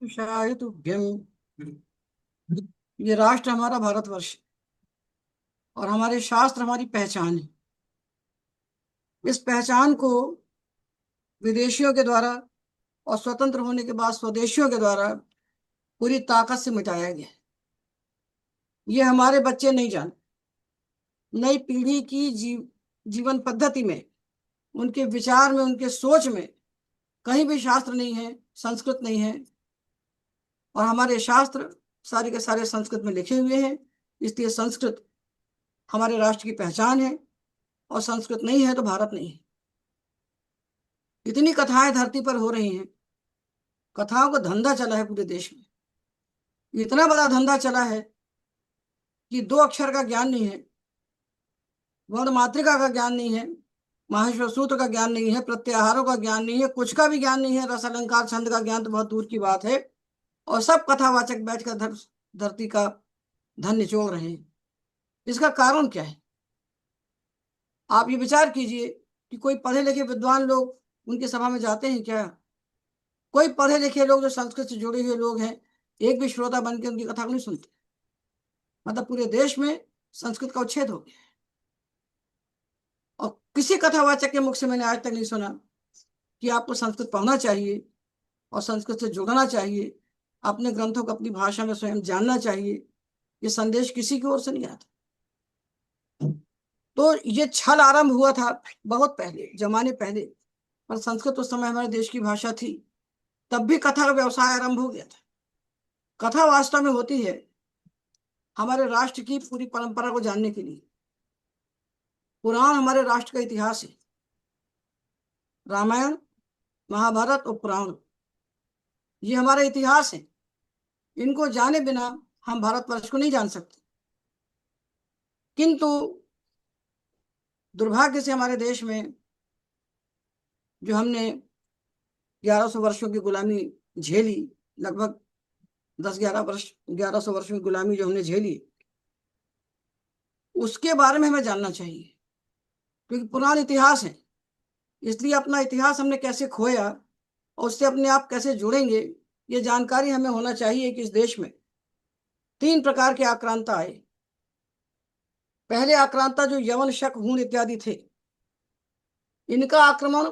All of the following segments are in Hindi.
शायतुभ्यम। ये राष्ट्र हमारा भारतवर्ष और हमारे शास्त्र हमारी पहचान है। इस पहचान को विदेशियों के द्वारा और स्वतंत्र होने के बाद स्वदेशियों के द्वारा पूरी ताकत से मिटाया गया है। ये हमारे बच्चे नहीं जानते। नई पीढ़ी की जीवन पद्धति में, उनके विचार में, उनके सोच में कहीं भी शास्त्र नहीं है, संस्कृत नहीं है। और हमारे शास्त्र सारे के सारे संस्कृत में लिखे हुए हैं। इसलिए संस्कृत हमारे राष्ट्र की पहचान है और संस्कृत नहीं है तो भारत नहीं है। इतनी कथाएं धरती पर हो रही हैं, कथाओं का धंधा चला है पूरे देश में। इतना बड़ा धंधा चला है कि दो अक्षर का ज्ञान नहीं है, वर्ण मातृका का ज्ञान नहीं है, माहेश्वर सूत्र का ज्ञान नहीं है, प्रत्याहारों का ज्ञान नहीं है, कुछ का भी ज्ञान नहीं है। रस अलंकार छंद का ज्ञान तो बहुत दूर की बात है। और सब कथावाचक बैठकर धरती का धन निचोड़ रहे हैं। इसका कारण क्या है? आप ये विचार कीजिए कि कोई पढ़े लिखे विद्वान लोग उनकी सभा में जाते हैं क्या? कोई पढ़े लिखे लोग जो संस्कृत से जुड़े हुए लोग हैं, एक भी श्रोता बन के उनकी कथा को नहीं सुनते। मतलब पूरे देश में संस्कृत का उच्छेद हो गया है। और किसी कथावाचक के मुख से मैंने आज तक नहीं सुना कि आपको संस्कृत पढ़ना चाहिए और संस्कृत से जुड़ना चाहिए, अपने ग्रंथों को अपनी भाषा में स्वयं जानना चाहिए। ये संदेश किसी की ओर से नहीं आता। तो ये छल आरंभ हुआ था बहुत पहले, जमाने पहले। पर संस्कृत उस समय हमारे देश की भाषा थी, तब भी कथा का व्यवसाय आरंभ हो गया था। कथा वास्तव में होती है हमारे राष्ट्र की पूरी परंपरा को जानने के लिए। पुराण हमारे राष्ट्र का इतिहास है। रामायण, महाभारत और पुराण ये हमारा इतिहास है। इनको जाने बिना हम भारतवर्ष को नहीं जान सकते। किंतु दुर्भाग्य से हमारे देश में जो हमने 1100 वर्षों की गुलामी झेली, लगभग 1100 वर्षों की गुलामी जो हमने झेली, उसके बारे में हमें जानना चाहिए। क्योंकि पुराना इतिहास है, इसलिए अपना इतिहास हमने कैसे खोया और उससे अपने आप कैसे जुड़ेंगे, ये जानकारी हमें होना चाहिए। कि इस देश में 3 प्रकार के आक्रांता आए। पहले आक्रांता जो यवन, शक, हूण इत्यादि थे, इनका आक्रमण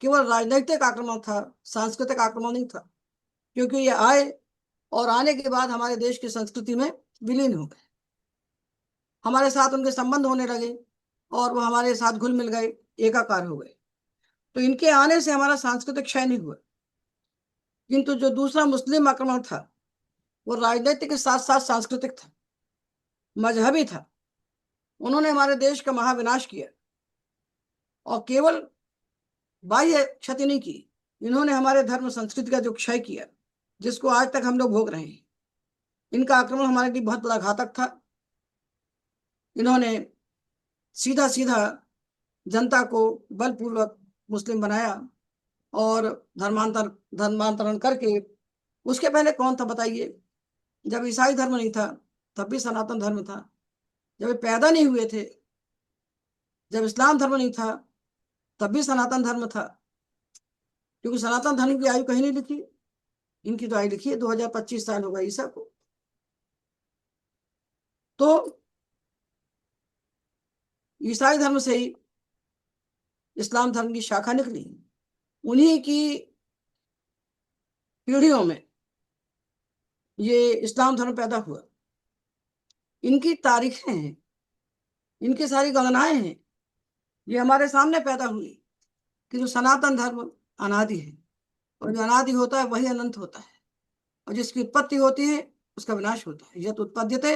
केवल राजनैतिक आक्रमण था, सांस्कृतिक आक्रमण नहीं था। क्योंकि ये आए और आने के बाद हमारे देश की संस्कृति में विलीन हो गए, हमारे साथ उनके संबंध होने लगे और वो हमारे साथ घुल मिल गए, एकाकार हो गए। तो इनके आने से हमारा सांस्कृतिक क्षय नहीं हुआ। किंतु जो दूसरा मुस्लिम आक्रमण था, वो राजनीति के साथ साथ सांस्कृतिक था, मजहबी था। उन्होंने हमारे देश का महाविनाश किया और केवल बाह्य क्षति नहीं की, इन्होंने हमारे धर्म संस्कृति का जो क्षय किया, जिसको आज तक हम लोग भोग रहे हैं। इनका आक्रमण हमारे लिए बहुत बड़ा घातक था। इन्होंने सीधा सीधा जनता को बलपूर्वक मुस्लिम बनाया और धर्मांतरण करके। उसके पहले कौन था बताइए? जब ईसाई धर्म नहीं था तब भी सनातन धर्म था। जब ये पैदा नहीं हुए थे, जब इस्लाम धर्म नहीं था, तब भी सनातन धर्म था। क्योंकि सनातन धर्म की आयु कहीं नहीं लिखी, इनकी तो आयु लिखी है 2025 साल होगा ईसा को। तो ईसाई धर्म से ही इस्लाम धर्म की शाखा निकली। उन्हीं की पीढ़ियों में ये इस्लाम धर्म पैदा हुआ। इनकी तारीखें हैं, इनकी सारी गणनाएं हैं, ये हमारे सामने पैदा हुई कि जो सनातन धर्म अनादि है, और जो अनादि होता है वही अनंत होता है, और जिसकी उत्पत्ति होती है उसका विनाश होता है। यत उत्पद्यते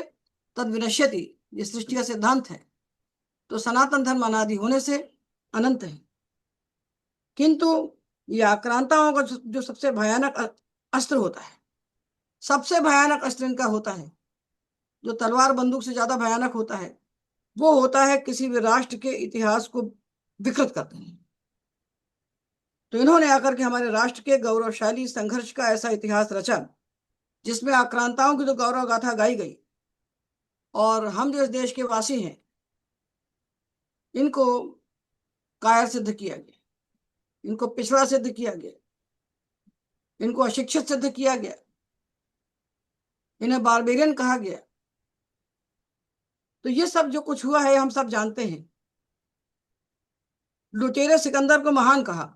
तद विनश्यति, ये सृष्टि का सिद्धांत है। तो सनातन धर्म अनादि होने से अनंत है। किंतु ये आक्रांताओं का जो सबसे भयानक अस्त्र होता है, सबसे भयानक अस्त्र इनका होता है, जो तलवार बंदूक से ज्यादा भयानक होता है, वो होता है किसी भी राष्ट्र के इतिहास को विकृत करते हैं। तो इन्होंने आकर के हमारे राष्ट्र के गौरवशाली संघर्ष का ऐसा इतिहास रचा, जिसमें आक्रांताओं की तो गौरव गाथा गाई गई। और हम जो इस देश के वासी हैं, इनको कायर सिद्ध किया गया, इनको पिछड़ा सिद्ध किया गया। इनको अशिक्षित सिद्ध किया गया, इन्हें बारबेरियन कहा गया। तो ये सब जो कुछ हुआ है हम सब जानते हैं। लुटेरे सिकंदर को महान कहा,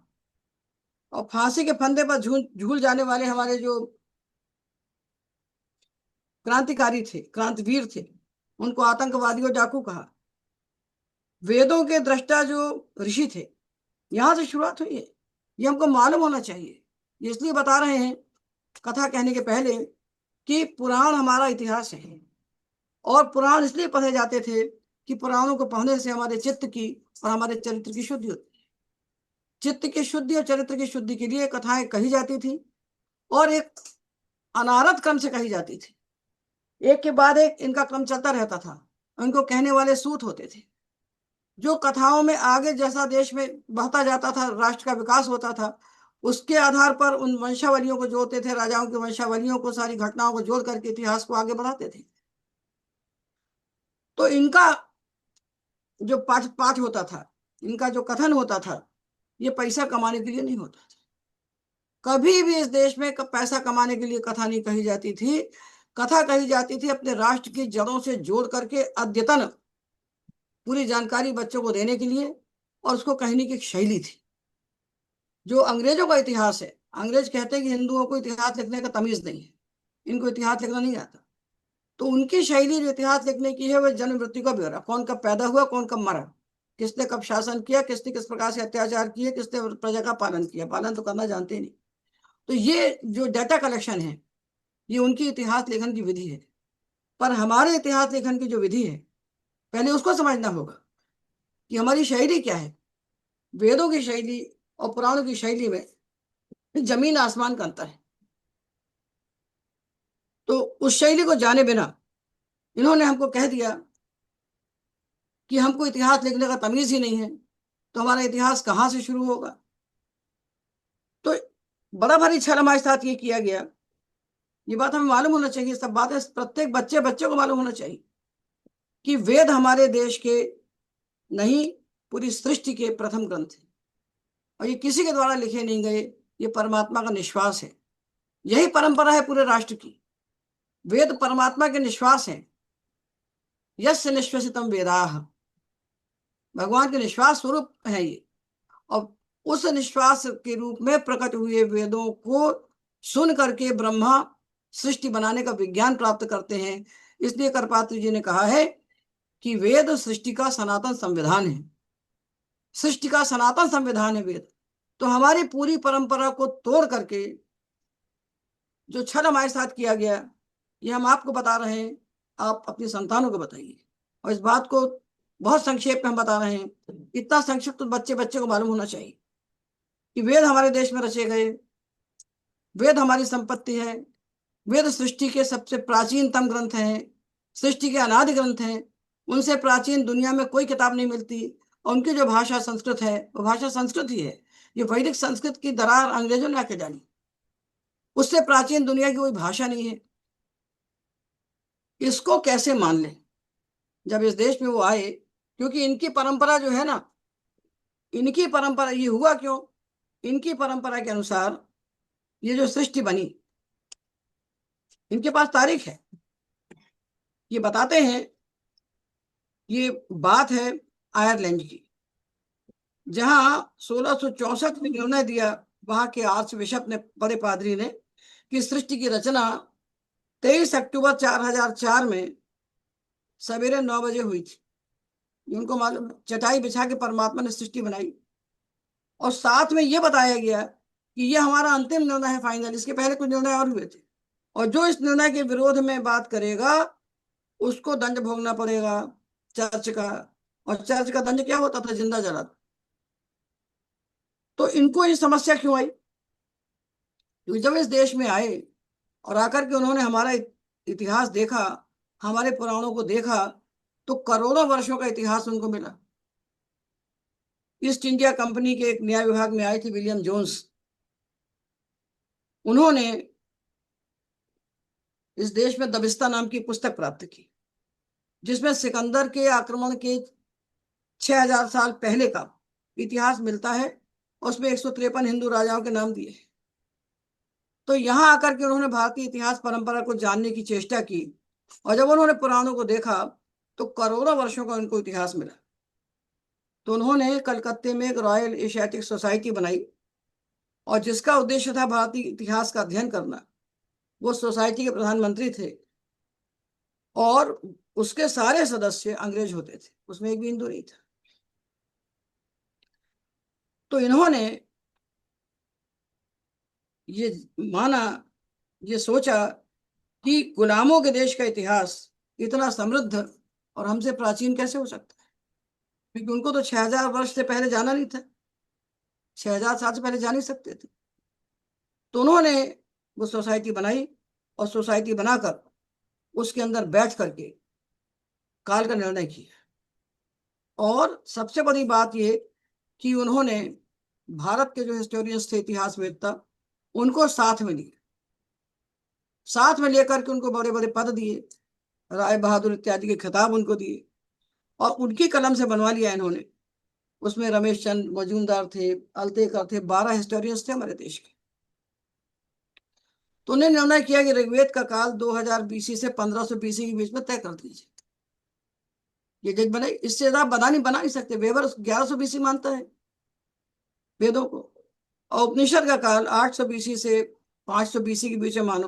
और फांसी के फंदे पर झूल झूल जाने वाले हमारे जो क्रांतिकारी थे, क्रांतिवीर थे, उनको आतंकवादी और डाकू कहा। वेदों के दृष्टा जो ऋषि थे, यहां से शुरुआत हुई है। ये हमको मालूम होना चाहिए। ये इसलिए बता रहे हैं कथा कहने के पहले कि पुराण हमारा इतिहास है, और पुराण इसलिए पढ़े जाते थे कि पुराणों को पढ़ने से हमारे चित्त की और हमारे चरित्र की शुद्धि होती है। चित्त की शुद्धि और चरित्र की शुद्धि के लिए कथाएं कही जाती थी, और एक अनारत क्रम से कही जाती थी। एक के बाद एक इनका क्रम चलता रहता था। उनको कहने वाले सूत होते थे। जो कथाओं में आगे जैसा देश में बढ़ता जाता था, राष्ट्र का विकास होता था, उसके आधार पर उन वंशावलियों को जोड़ते थे, राजाओं की वंशावलियों को, सारी घटनाओं को जोड़ करके इतिहास को आगे बढ़ाते थे। तो इनका जो पाठ पाठ होता था, इनका जो कथन होता था, ये पैसा कमाने के लिए नहीं होता था। कभी भी इस देश में पैसा कमाने के लिए कथा नहीं कही जाती थी। कथा कही जाती थी अपने राष्ट्र की जड़ों से जोड़ करके अद्यतन पूरी जानकारी बच्चों को देने के लिए, और उसको कहने की एक शैली थी। जो अंग्रेजों का इतिहास है, अंग्रेज कहते हैं कि हिंदुओं को इतिहास लिखने का तमीज नहीं है, इनको इतिहास लिखना नहीं आता। तो उनकी शैली जो इतिहास लिखने की है, वह जन्म मृत्यु का ब्यौरा, कौन कब पैदा हुआ, कौन कब मरा, किसने कब शासन किया, किसने किस प्रकार से अत्याचार किए, किसने प्रजा का पालन किया। पालन तो करना जानते नहीं। तो ये जो डाटा कलेक्शन है, ये उनकी इतिहास लेखन की विधि है। पर हमारे इतिहास लेखन की जो विधि है, पहले उसको समझना होगा कि हमारी शैली क्या है। वेदों की शैली और पुराणों की शैली में जमीन आसमान का अंतर है। तो उस शैली को जाने बिना इन्होंने हमको कह दिया कि हमको इतिहास लिखने का तमीज ही नहीं है, तो हमारा इतिहास कहाँ से शुरू होगा। तो बड़ा भारी छल हमारे साथ ये किया गया। ये बात हमें मालूम होना चाहिए, सब बातें प्रत्येक बच्चे बच्चे को मालूम होना चाहिए कि वेद हमारे देश के नहीं, पूरी सृष्टि के प्रथम ग्रंथ है, और ये किसी के द्वारा लिखे नहीं गए। ये परमात्मा का निश्वास है। यही परंपरा है पूरे राष्ट्र की। वेद परमात्मा के निश्वास हैं। यस्य निश्वसितम वेदाः, भगवान के निश्वास स्वरूप है ये। और उस निश्वास के रूप में प्रकट हुए वेदों को सुन करके ब्रह्मा सृष्टि बनाने का विज्ञान प्राप्त करते हैं। इसलिए करपात्री जी ने कहा है कि वेद सृष्टि का सनातन संविधान है। सृष्टि का सनातन संविधान है वेद। तो हमारी पूरी परंपरा को तोड़ करके जो छल हमारे साथ किया गया, ये हम आपको बता रहे हैं, आप अपनी संतानों को बताइए। और इस बात को बहुत संक्षेप में हम बता रहे हैं। इतना संक्षिप्त तो बच्चे बच्चे को मालूम होना चाहिए कि वेद हमारे देश में रचे गए, वेद हमारी संपत्ति है, वेद सृष्टि के सबसे प्राचीनतम ग्रंथ हैं, सृष्टि के अनादि ग्रंथ हैं। उनसे प्राचीन दुनिया में कोई किताब नहीं मिलती। और उनकी जो भाषा संस्कृत है, वो भाषा संस्कृत ही है। ये वैदिक संस्कृत की दरार अंग्रेजों ने आके डाली। उससे प्राचीन दुनिया की कोई भाषा नहीं है। इसको कैसे मान लें जब इस देश में वो आए? क्योंकि इनकी परंपरा जो है ना, इनकी परंपरा, ये हुआ क्यों, इनकी परंपरा के अनुसार ये जो सृष्टि बनी, इनके पास तारीख है। ये बताते हैं, ये बात है आयरलैंड की, जहां 1664 में निर्णय दिया वहां के आर्च बिशप ने, बड़े पादरी ने, कि सृष्टि की रचना 23 अक्टूबर 4004 में सवेरे 9 बजे हुई थी। उनको मालूम, चटाई बिछा के परमात्मा ने सृष्टि बनाई। और साथ में ये बताया गया कि ये हमारा अंतिम निर्णय है, फाइनल। इसके पहले कुछ निर्णय और हुए थे, और जो इस निर्णय के विरोध में बात करेगा उसको दंड भोगना पड़ेगा चर्च का। और चर्च का दंड क्या होता था? जिंदा जला। तो इनको ये समस्या क्यों आई? क्योंकि जब इस देश में आए और आकर के उन्होंने हमारा इतिहास देखा, हमारे पुराणों को देखा, तो करोड़ों वर्षों का इतिहास उनको मिला। ईस्ट इंडिया कंपनी के एक न्याय विभाग में आए थे विलियम जोन्स। उन्होंने इस देश में दबिस्ता नाम की पुस्तक प्राप्त की, जिसमें सिकंदर के आक्रमण के 6000 साल पहले का इतिहास मिलता है। उसमें 153 हिंदू राजाओं के नाम दिए। तो यहाँ आकर के उन्होंने भारतीय इतिहास परंपरा को जानने की चेष्टा की, और जब उन्होंने पुराणों को देखा तो करोड़ों वर्षों का उनको इतिहास मिला। तो उन्होंने कलकत्ते में एक रॉयल एशियाटिक सोसाइटी बनाई, और जिसका उद्देश्य था भारतीय इतिहास का अध्ययन करना। वो सोसाइटी के प्रधानमंत्री थे, और उसके सारे सदस्य अंग्रेज होते थे, उसमें एक भी हिंदू नहीं था। तो इन्होंने ये माना, ये सोचा कि गुलामों के देश का इतिहास इतना समृद्ध और हमसे प्राचीन कैसे हो सकता है, क्योंकि उनको तो 6000 वर्ष से पहले जाना नहीं था, 6000 साल से पहले जा नहीं सकते थे। तो उन्होंने वो सोसाइटी बनाई, और सोसाइटी बनाकर उसके अंदर बैठ करके काल का निर्णय किया। और सबसे बड़ी बात ये कि उन्होंने भारत के जो हिस्टोरियंस थे, इतिहासवेत्ता, उनको साथ में लिए, साथ में लेकर के उनको बड़े बड़े पद दिए, राय बहादुर इत्यादि के खिताब उनको दिए, और उनकी कलम से बनवा लिया इन्होंने। उसमें रमेश चंद्र मजूमदार थे, अल्तेकर थे, 12 हिस्टोरियंस थे हमारे देश के। तो उन्होंने निर्णय किया कि ऋग्वेद का काल 2000 बीसी से 1500 बीसी के बीच में तय कर दीजिए। ये डेट बनाई, इससे ज्यादा बना नहीं सकते। वेबर 1100 बीसी मानता है वेदों को, और उपनिषद का काल 800 बीसी से 500 बीसी के बीच में मानो,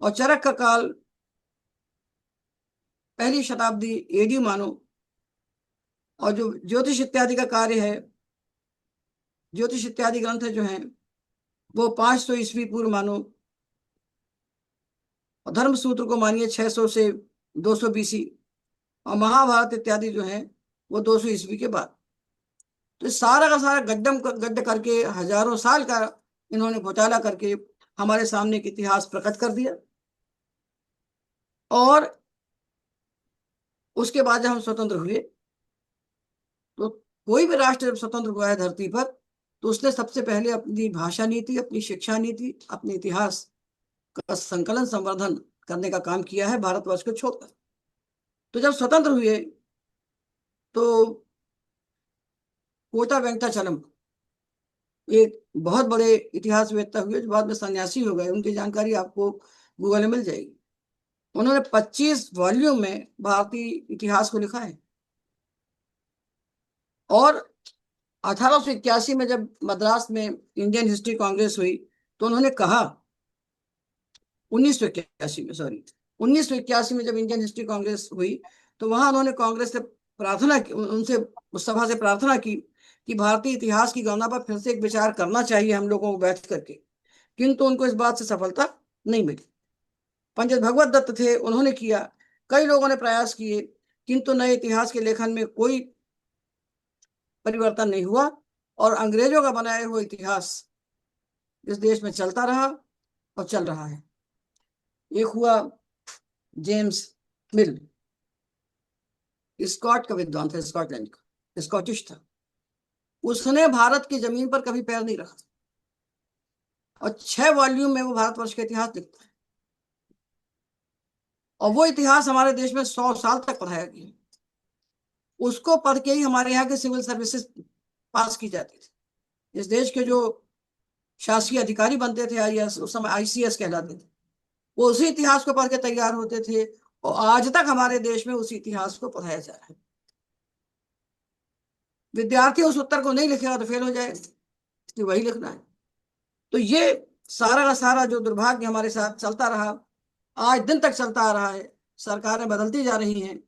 और चरक का काल पहली शताब्दी एडी मानो, और जो ज्योतिष इत्यादि का कार्य है, ज्योतिष इत्यादि ग्रंथ जो हैं वो 500 ईस्वी पूर्व मानो, और धर्म सूत्र को मानिए 600 से 200 बीसी, और महाभारत इत्यादि जो है वो 200 ईस्वी के बाद। तो सारा का सारा गड्ढ करके हजारों साल का इन्होंने घोटाला करके हमारे सामने एक इतिहास प्रकट कर दिया। और उसके बाद जब हम स्वतंत्र हुए, तो कोई भी राष्ट्र जब स्वतंत्र हुआ है धरती पर, तो उसने सबसे पहले अपनी भाषा नीति, अपनी शिक्षा नीति, अपने इतिहास का संकलन संवर्धन करने का काम किया है, भारतवर्ष को छोड़कर। तो जब स्वतंत्र हुए तो कोटा वेंकटाचलम एक बहुत बड़े इतिहासवेत्ता हुए, जो बाद में सन्यासी हो गए, उनकी जानकारी आपको गूगल में मिल जाएगी। उन्होंने 25 वॉल्यूम में भारतीय इतिहास को लिखा है। और 1881 में जब मद्रास में इंडियन हिस्ट्री कांग्रेस हुई, तो उन्होंने कहा, 1981 में, सॉरी, 1981 में जब इंडियन हिस्ट्री कांग्रेस हुई, तो वहां उन्होंने कांग्रेस से प्रार्थना की, उनसे, उस सभा से प्रार्थना की कि भारतीय इतिहास की गणना पर फिर से एक विचार करना चाहिए हम लोगों को बैठ करके। किंतु उनको इस बात से सफलता नहीं मिली। पंडित भगवत दत्त थे, उन्होंने किया, कई लोगों ने प्रयास किए, किंतु नए इतिहास के लेखन में कोई परिवर्तन नहीं हुआ, और अंग्रेजों का बनाया हुआ इतिहास इस देश में चलता रहा और चल रहा है। एक हुआ जेम्स मिल, स्कॉट का विद्वान था, स्कॉटलैंड का, स्कॉटिश था। उसने भारत की जमीन पर कभी पैर नहीं रखा, और 6 वॉल्यूम में वो भारतवर्ष का इतिहास लिखता है। और वो इतिहास हमारे देश में 100 साल तक पढ़ाया गया। उसको पढ़ के ही हमारे यहाँ के सिविल सर्विसेज पास की जाती थी। इस देश के जो शासकीय अधिकारी बनते थे, आईएएस, उस समय आईसीएस कहलाते थे, वो उसी इतिहास को पढ़ के तैयार होते थे, और आज तक हमारे देश में उसी इतिहास को पढ़ाया जा रहा है। विद्यार्थी उस उत्तर को नहीं लिखेगा तो फेल हो जाएगा, इसलिए वही लिखना है। तो ये सारा का सारा जो दुर्भाग्य हमारे साथ चलता रहा, आज दिन तक चलता आ रहा है। सरकारें बदलती जा रही हैं,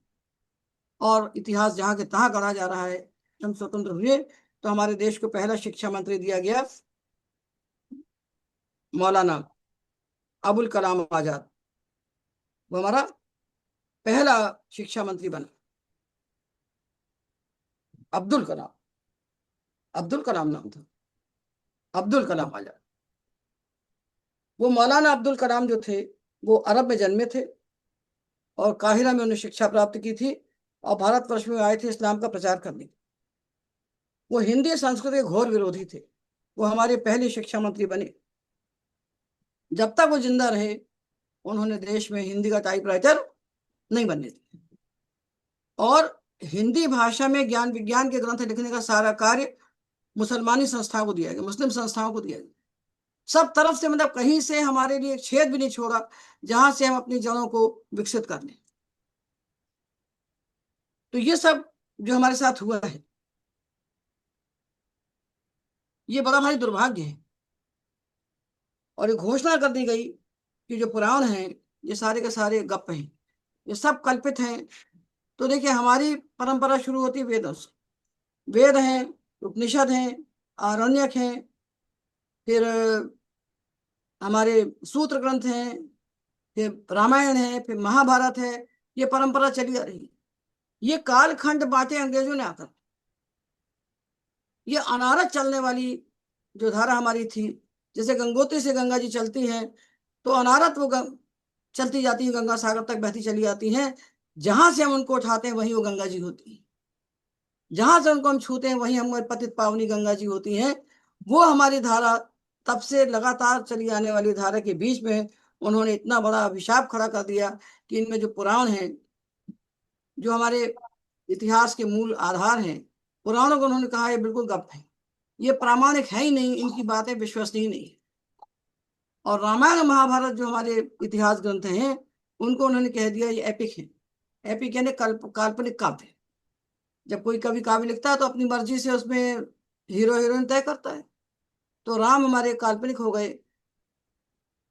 और इतिहास जहां के तहां गढ़ा जा रहा है। हम स्वतंत्र हुए तो हमारे देश को पहला शिक्षा मंत्री दिया गया मौलाना अबुल कलाम आजाद। वो हमारा पहला शिक्षा मंत्री बना, अब्दुल कलाम, अब्दुल कलाम नाम था, अब्दुल कलाम आजाद। वो मौलाना अब्दुल कलाम जो थे, वो अरब में जन्मे थे, और काहिरा में उन्होंने शिक्षा प्राप्त की थी, और भारतवर्ष में आए थे इस्लाम का प्रचार करने। वो हिंदी संस्कृत के घोर विरोधी थे। वो हमारे पहले शिक्षा मंत्री बने। जब तक वो जिंदा रहे, उन्होंने देश में हिंदी का टाइपराइटर नहीं बनने दिया, और हिंदी भाषा में ज्ञान विज्ञान के ग्रंथ लिखने का सारा कार्य मुसलमानी संस्थाओं को दिया गया, मुस्लिम संस्थाओं को दिया गया। सब तरफ से, मतलब कहीं से हमारे लिए एक छेद भी नहीं छोड़ा जहां से हम अपनी जड़ों को विकसित कर लें। तो ये सब जो हमारे साथ हुआ है, ये बड़ा भारी दुर्भाग्य है। और ये घोषणा कर दी गई कि जो पुराण हैं ये सारे के सारे गप हैं, ये सब कल्पित हैं। तो देखिए, हमारी परंपरा शुरू होती है वेदों से। वेद हैं, उपनिषद हैं, आरण्यक हैं, फिर हमारे सूत्र ग्रंथ हैं, फिर रामायण है, फिर महाभारत है। ये परंपरा चली आ रही है। ये कालखंड बांटे अंग्रेजों ने आकर। ये अनारत चलने वाली जो धारा हमारी थी, जैसे गंगोत्री से गंगा जी चलती है, तो अनारत वो चलती जाती है, गंगा सागर तक बहती चली जाती है। जहां से हम उनको उठाते हैं वहीं वो गंगा जी होती है। जहां से उनको हम छूते हैं वहीं हमारी पतित पावनी गंगा जी होती हैं। वो हमारी धारा, तब से लगातार चली आने वाली धारा के बीच में उन्होंने इतना बड़ा अभिशाप खड़ा कर दिया कि इनमें जो पुराण हैं, जो हमारे इतिहास के मूल आधार हैं, पुराणों को उन्होंने कहा ये बिल्कुल गप है, ये प्रामाणिक है ही नहीं, इनकी बातें विश्वसनीय नहीं है। और रामायण और महाभारत जो हमारे इतिहास ग्रंथ हैं, उनको उन्होंने कह दिया ये एपिक है। एपिक यानी काल्पनिक काव्य। जब कोई कवि काव्य लिखता है तो अपनी मर्जी से उसमें हीरो हीरोइन तय करता है। तो राम हमारे काल्पनिक हो गए,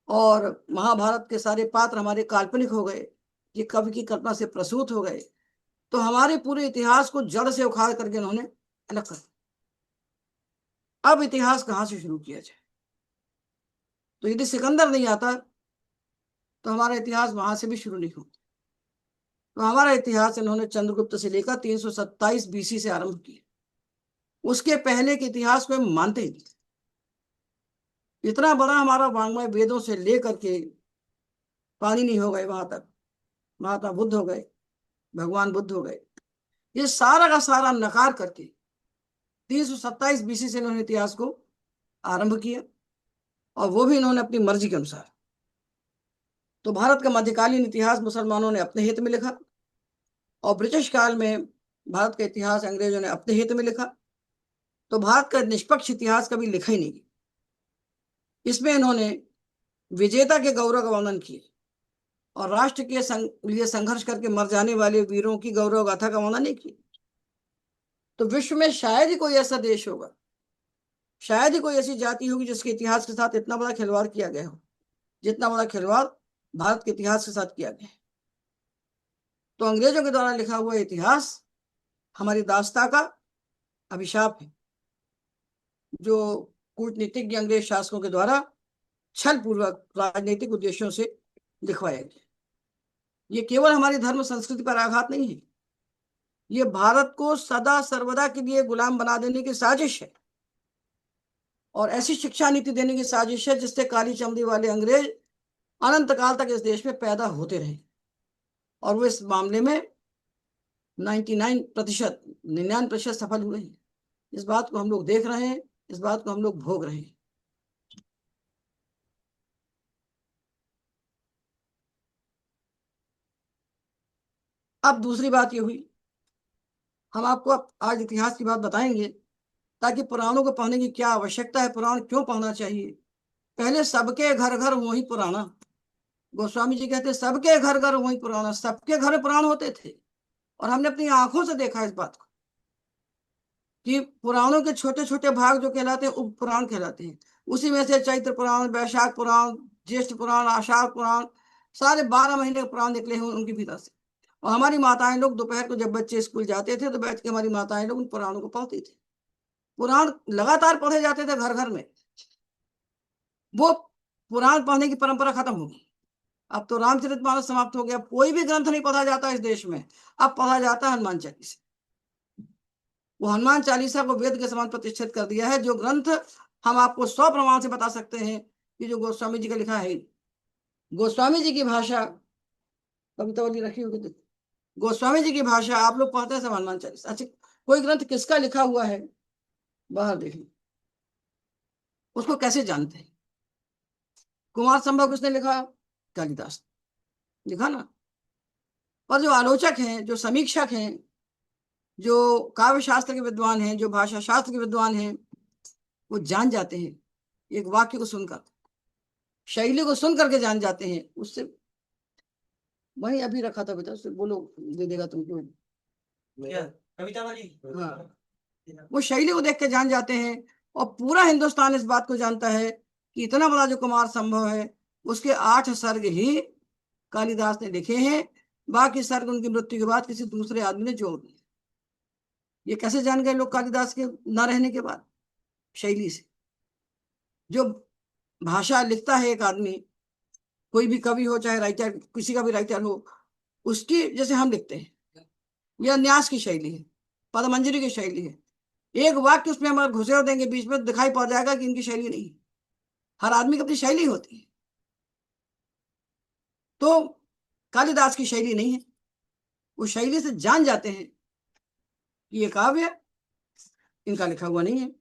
और महाभारत के सारे पात्र हमारे काल्पनिक हो गए, ये कवि की कल्पना से प्रसूत हो गए। तो हमारे पूरे इतिहास को जड़ से उखाड़ करके उन्होंने अलग कर दिया। अब इतिहास कहाँ से शुरू किया जाए? तो यदि सिकंदर नहीं आता तो हमारा इतिहास वहां से भी शुरू नहीं होता। तो हमारा इतिहास इन्होंने चंद्रगुप्त से लेकर 327 बीसी से आरंभ किया। उसके पहले के इतिहास को हम मानते ही नहीं। इतना बड़ा हमारा वाङ्मय, वेदों से लेकर के पानी नहीं हो गए वहां तक, महात्मा बुद्ध हो गए, भगवान बुद्ध हो गए, ये सारा का सारा नकार करके 327 बीसी से इन्होंने इतिहास को आरंभ किया, और वो भी इन्होंने अपनी मर्जी के अनुसार। तो भारत का मध्यकालीन इतिहास मुसलमानों ने अपने हित में लिखा, और ब्रिटिश काल में भारत का इतिहास अंग्रेजों ने अपने हित में लिखा। तो भारत का निष्पक्ष इतिहास कभी लिखा ही नहीं। इसमें इन्होंने विजेता के गौरव का वर्णन किया, और राष्ट्र के लिए संघर्ष करके मर जाने वाले वीरों की गौरव गाथा का वर्णन नहीं किया। तो विश्व में शायद ही कोई ऐसा देश होगा, शायद ही कोई ऐसी जाति होगी जिसके इतिहास के साथ इतना बड़ा खिलवाड़ किया गया हो, जितना बड़ा खिलवाड़ भारत के इतिहास के साथ किया गया है। तो अंग्रेजों के द्वारा लिखा हुआ इतिहास हमारी दास्ता का अभिशाप है, जो कूटनीतिज्ञ अंग्रेज शासकों के द्वारा छल पूर्वक राजनीतिक उद्देश्यों से लिखवाया गया। ये केवल हमारी धर्म संस्कृति पर आघात नहीं है, ये भारत को सदा सर्वदा के लिए गुलाम बना देने की साजिश है, और ऐसी शिक्षा नीति देने की साजिश है जिससे काली चमड़ी वाले अंग्रेज अनंत काल तक इस देश में पैदा होते रहे। और वो इस मामले में 99% सफल हुए हैं। इस बात को हम लोग देख रहे हैं, इस बात को हम लोग भोग रहे हैं। अब दूसरी बात ये हुई, हम आपको आज इतिहास की बात बताएंगे ताकि पुराणों को पढ़ने की क्या आवश्यकता है, पुराण क्यों पढ़ना चाहिए। पहले सबके घर घर वही पुराना। गोस्वामी जी कहते सबके घर घर वही पुराना, सबके घर में पुराण होते थे। और हमने अपनी आंखों से देखा इस बात को कि पुराणों के छोटे छोटे भाग जो कहलाते हैं उप पुराण कहलाते हैं। उसी में से चैत्र पुराण, वैशाख पुराण, ज्येष्ठ पुराण, आषाढ़ पुराण, सारे 12 महीने के पुराण निकले हुए उनके भीतर से। और हमारी माताएं लोग दोपहर को जब बच्चे स्कूल जाते थे तो बैठ के हमारी माताएं लोग उन पुराणों को पढ़ती थी। पुराण लगातार पढ़े जाते थे घर घर में। वो पुराण पढ़ने की परंपरा खत्म हो गई। अब तो रामचरितमानस समाप्त हो गया, कोई भी ग्रंथ नहीं पढ़ा जाता इस देश में। अब पढ़ा जाता है हनुमान चालीसा। वो हनुमान चालीसा को वेद के समान प्रतिष्ठित कर दिया है, जो ग्रंथ हम आपको 100 प्रमाण से बता सकते हैं कि जो गोस्वामी जी का लिखा है। गोस्वामी जी की भाषा, कविता वाली रखी होगी तो गोस्वामी जी की भाषा आप लोग पढ़ते हैं सब हनुमान चालीसा। अच्छा, कोई ग्रंथ किसका लिखा हुआ है बाहर देख लो, उसको कैसे जानते हैं? कुमार संभव किसने लिखा? कालिदास लिखा ना। और जो आलोचक हैं, जो समीक्षक हैं, जो काव्य शास्त्र के विद्वान हैं, जो भाषा शास्त्र के विद्वान हैं, वो जान जाते हैं एक वाक्य को सुनकर, शैली को सुन करके जान जाते हैं। उससे वही अभी रखा था बेटा, उससे बोलो दे देगा तुमको। क्या कविता वाली? हाँ, वो शैली को देख के जान जाते हैं। और पूरा हिंदुस्तान इस बात को जानता है कि इतना बड़ा जो कुमार संभव है, उसके 8 सर्ग ही कालिदास ने लिखे हैं, बाकी सर्ग उनकी मृत्यु के बाद किसी दूसरे आदमी ने जोड़ दिए। ये कैसे जान गए लोग कालिदास के न रहने के बाद? शैली से। जो भाषा लिखता है एक आदमी, कोई भी कवि हो चाहे राइटर, किसी का भी राइटर हो, उसकी जैसे हम लिखते हैं, यह न्यास की शैली है, पदमंजरी की शैली है। एक वाक्य उसमें हम अगर घुसेड़ देंगे बीच में, दिखाई पड़ जाएगा कि इनकी शैली नहीं है। हर आदमी की अपनी शैली होती है। तो कालिदास की शैली नहीं है। वो शैली से जान जाते हैं कि ये काव्य इनका लिखा हुआ नहीं है।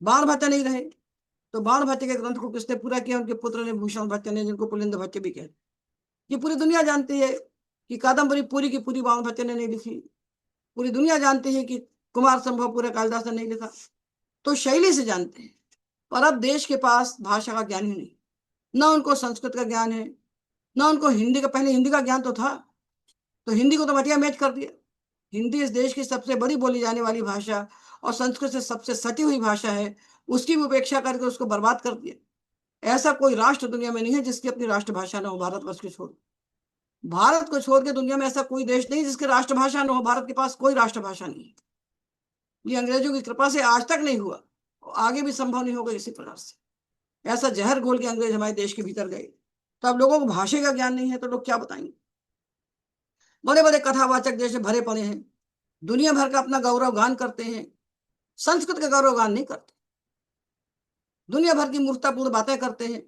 बाण भट्ट नहीं रहे, तो बाण भट्ट के ग्रंथ को किसने पूरा किया? उनके पुत्र ने, भूषण भट्ट ने, जिनको पुलिंद भट्ट भी कहते। ये पूरी दुनिया जानती है कि कादम्बरी पूरी की पूरी बाण भट्ट ने नहीं लिखी। पूरी दुनिया जानती है कि कुमार संभव पूरा कालिदास ने नहीं लिखा। तो शैली से जानते हैं। और अब देश के पास भाषा का ज्ञान ही नहीं, ना उनको संस्कृत का ज्ञान है, ना उनको हिंदी का। पहले हिंदी का ज्ञान तो था, तो हिंदी को तो मटिया मेट कर दिया। हिंदी इस देश की सबसे बड़ी बोली जाने वाली भाषा और संस्कृत से सबसे सटी हुई भाषा है, उसकी भी उपेक्षा करके उसको बर्बाद कर दिया। ऐसा कोई राष्ट्र दुनिया में नहीं है जिसकी अपनी राष्ट्रभाषा ना हो, भारतवर्ष को छोड़। भारत को छोड़ के दुनिया में ऐसा कोई देश नहीं जिसकी राष्ट्रभाषा ना हो। भारत के पास कोई राष्ट्रभाषा नहीं है। ये अंग्रेजों की कृपा से आज तक नहीं हुआ, और आगे भी संभव नहीं होगा इसी प्रकार से। ऐसा जहर घोल के अंग्रेज हमारे देश के भीतर गए। तो अब लोगों को भाषा का ज्ञान नहीं है, तो लोग क्या बताएंगे? बड़े बड़े कथावाचक जैसे भरे पड़े हैं, दुनिया भर का अपना गौरव गान करते हैं, संस्कृत का गौरव गान नहीं करते, दुनिया भर की मूर्खतापूर्ण बातें करते हैं।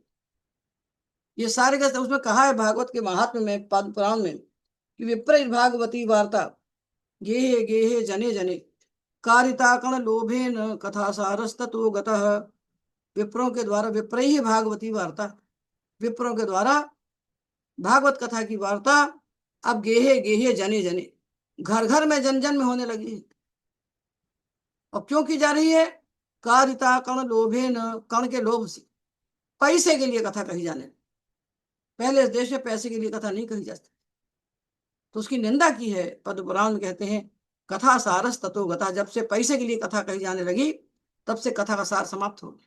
ये सारे का उसमें कहा है भागवत के महात्म्य में, पद्म पुराण में, कि विप्र भागवती वार्ता गेहे गेहे जने जने कारिता कण लोभेन कथा सारस्ततो गतः। विप्रों के द्वारा, विप्र ही भागवती वार्ता, विप्रों के द्वारा भागवत कथा की वार्ता अब गेहे गेहे जने जने, घर घर में जन जन में होने लगी है। और क्यों की जा रही है? कारिता कण लोभेन, कण के लोभ से, पैसे के लिए कथा कही जाने। पहले इस देश में पैसे के लिए कथा नहीं कही जाती, तो उसकी निंदा की है। पद्म पुराण में कहते हैं कथा सारस ततो गता। जब से पैसे के लिए कथा कही जाने लगी, तब से कथा का सार समाप्त हो गया।